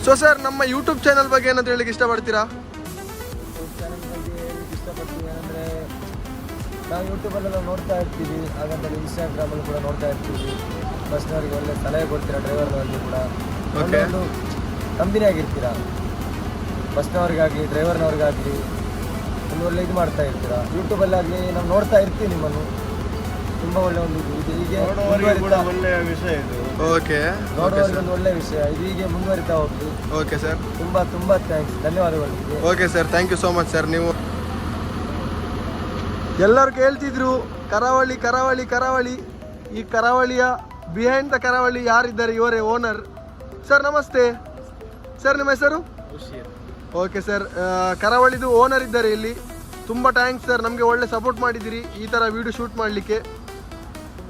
So sir, ನಮ್ಮ ಯೂಟ್ಯೂಬ್ ಚಾನಲ್ ಬಗ್ಗೆ ಏನಾದ್ರು ಹೇಳಿಕ್ಕೆ ಇಷ್ಟಪಡ್ತೀರಾ? ಯೂಟ್ಯೂಬ್ ಚಾನಲ್ ಬಗ್ಗೆ ಹೇಳಲಿಕ್ಕೆ ಇಷ್ಟಪಡ್ತೀವಿ ಏನಂದರೆ, ನಾವು ಯೂಟ್ಯೂಬಲ್ಲೆಲ್ಲ ನೋಡ್ತಾ ಇರ್ತೀವಿ, ಹಾಗಂತೇಳಿ ಇನ್ಸ್ಟಾಗ್ರಾಮಲ್ಲಿ ಕೂಡ ನೋಡ್ತಾ ಇರ್ತೀವಿ. ಬಸ್ನವರಿಗೆ ಒಳ್ಳೆ ಸಲಹೆ ಕೊಡ್ತೀರಾ, ಡ್ರೈವರ್ನವರಿಗೆ ಕೂಡ ಒಳ್ಳೆ ಒಂದು ಕಂಪನಿ ಆಗಿರ್ತೀರಾ. ಬಸ್ನವ್ರಿಗಾಗಲಿ ಡ್ರೈವರ್ನವ್ರಿಗಾಗಲಿ ಒಂದು ಒಳ್ಳೆ ಇದು ಮಾಡ್ತಾ ಇರ್ತೀರಾ. ಯೂಟ್ಯೂಬಲ್ಲಾಗಲಿ ನಾವು ನೋಡ್ತಾ ಇರ್ತೀವಿ ನಿಮ್ಮನ್ನು. ತುಂಬ ಒಳ್ಳೆ ಒಂದು ಇದು ಹೀಗೆ ಕೂಡ ಒಳ್ಳೆಯ ವಿಷಯ ಇದು. ಓಕೆ, ನೋಡುವವರಿಗೆ ಒಂದು ಒಳ್ಳೆ ವಿಷಯ ಇದು, ಹೀಗೆ ಮುಂದುವರಿತಾ ಹೋಗ್ಲಿ. ಓಕೆ ಸರ್, ತುಂಬ ತುಂಬ ಥ್ಯಾಂಕ್ಸ್, ಧನ್ಯವಾದಗಳು. Okay sir, thank you so much sir. ನೀವು ಎಲ್ಲರೂ ಕೇಳ್ತಿದ್ರು ಕರಾವಳಿ ಕರಾವಳಿ ಕರಾವಳಿ. ಈ ಕರಾವಳಿಯ ಬಿಹೈಂಡ್ ದ ಕರಾವಳಿ ಯಾರಿದ್ದಾರೆ? ಇವರೇ ಓನರ್. ಸರ್ ನಮಸ್ತೆ ಸರ್, ನಿಮ್ಮ ಹೆಸರು? ಓಕೆ ಸರ್, ಕರಾವಳಿದು ಓನರ್ ಇದ್ದಾರೆ ಇಲ್ಲಿ. ತುಂಬ ಥ್ಯಾಂಕ್ಸ್ ಸರ್, ನಮಗೆ ಒಳ್ಳೆ ಸಪೋರ್ಟ್ ಮಾಡಿದ್ದೀರಿ ಈ ಥರ ವಿಡಿಯೋ ಶೂಟ್ ಮಾಡಲಿಕ್ಕೆ.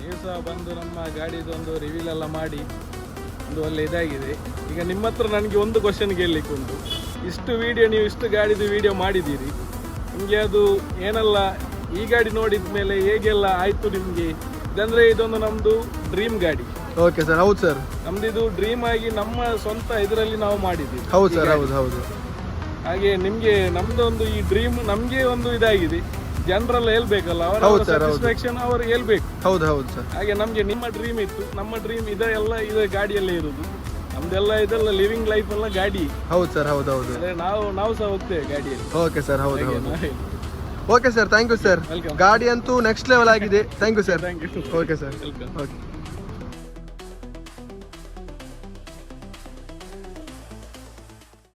ನೀವು ಸಹ ಬಂದು ನಮ್ಮ ಗಾಡಿದೊಂದು ರಿವೀಲ್ ಎಲ್ಲ ಮಾಡಿ ಒಂದು ಒಳ್ಳೆ ಇದಾಗಿದೆ. ಈಗ ನಿಮ್ಮ ಹತ್ರ ನನಗೆ ಒಂದು ಕ್ವಶನ್ ಕೇಳಲಿಕ್ಕೆ ಉಂಟು. ಇಷ್ಟು ವಿಡಿಯೋ, ನೀವು ಇಷ್ಟು ಗಾಡಿದು ವಿಡಿಯೋ ಮಾಡಿದ್ದೀರಿ, ನಿಮಗೆ ಅದು ಏನೆಲ್ಲ ಈ ಗಾಡಿ ನೋಡಿದ ಮೇಲೆ ಹೇಗೆಲ್ಲ ಆಯಿತು ನಿಮಗೆ? ಇದಂದರೆ ಇದೊಂದು ನಮ್ಮದು ಡ್ರೀಮ್ ಗಾಡಿ. ಓಕೆ ಸರ್, ಹೌದು ಸರ್, ನಮ್ದು ಇದು ಡ್ರೀಮ್ ಆಗಿ ನಮ್ಮ ಸ್ವಂತ ಇದರಲ್ಲಿ ನಾವು ಮಾಡಿದ್ದೀವಿ. ಹೌದು ಸರ್, ಹೌದು ಹೌದು. ಹಾಗೆ ನಿಮಗೆ ನಮ್ದು ಒಂದು ಈ ಡ್ರೀಮ್ ನಮಗೆ ಒಂದು ಇದಾಗಿದೆ, ಜನರೆಲ್ಲ ಹೇಳ್ಬೇಕಲ್ಲ, ಅವರ ಸ್ಯಾಟಿಸ್ಫ್ಯಾಕ್ಷನ್ ಅವರು ಹೇಳ್ಬೇಕು. ಹೌದು ಹೌದು ಸರ್. ಹಾಗೆ ನಮಗೆ ನಿಮ್ಮ ಡ್ರೀಮ್ ಇತ್ತು, ನಮ್ಮ ಡ್ರೀಮ್ ಇದೆಲ್ಲ ಇದೆ ಗಾಡಿಯಲ್ಲೇ ಇರೋದು. ನಮ್ದೆಲ್ಲ ಇದೆಲ್ಲ ಲಿವಿಂಗ್ ಲೈಫ್ ಎಲ್ಲ ಗಾಡಿ. ಹೌದು ಸರ್, ಹೌದು ಹೌದು. ನಾವು ಸಹ ಹೋಗ್ತೇವೆ ಗಾಡಿಯಲ್ಲಿ. ಓಕೆ ಸರ್, ಹೌದು ಹೌದು. Okay sir, thank you sir. ಗಾಡಿ ಅಂತೂ ನೆಕ್ಸ್ಟ್ ಲೆವೆಲ್ ಆಗಿದೆ. Thank you sir. Thank you. Okay sir, welcome. Okay.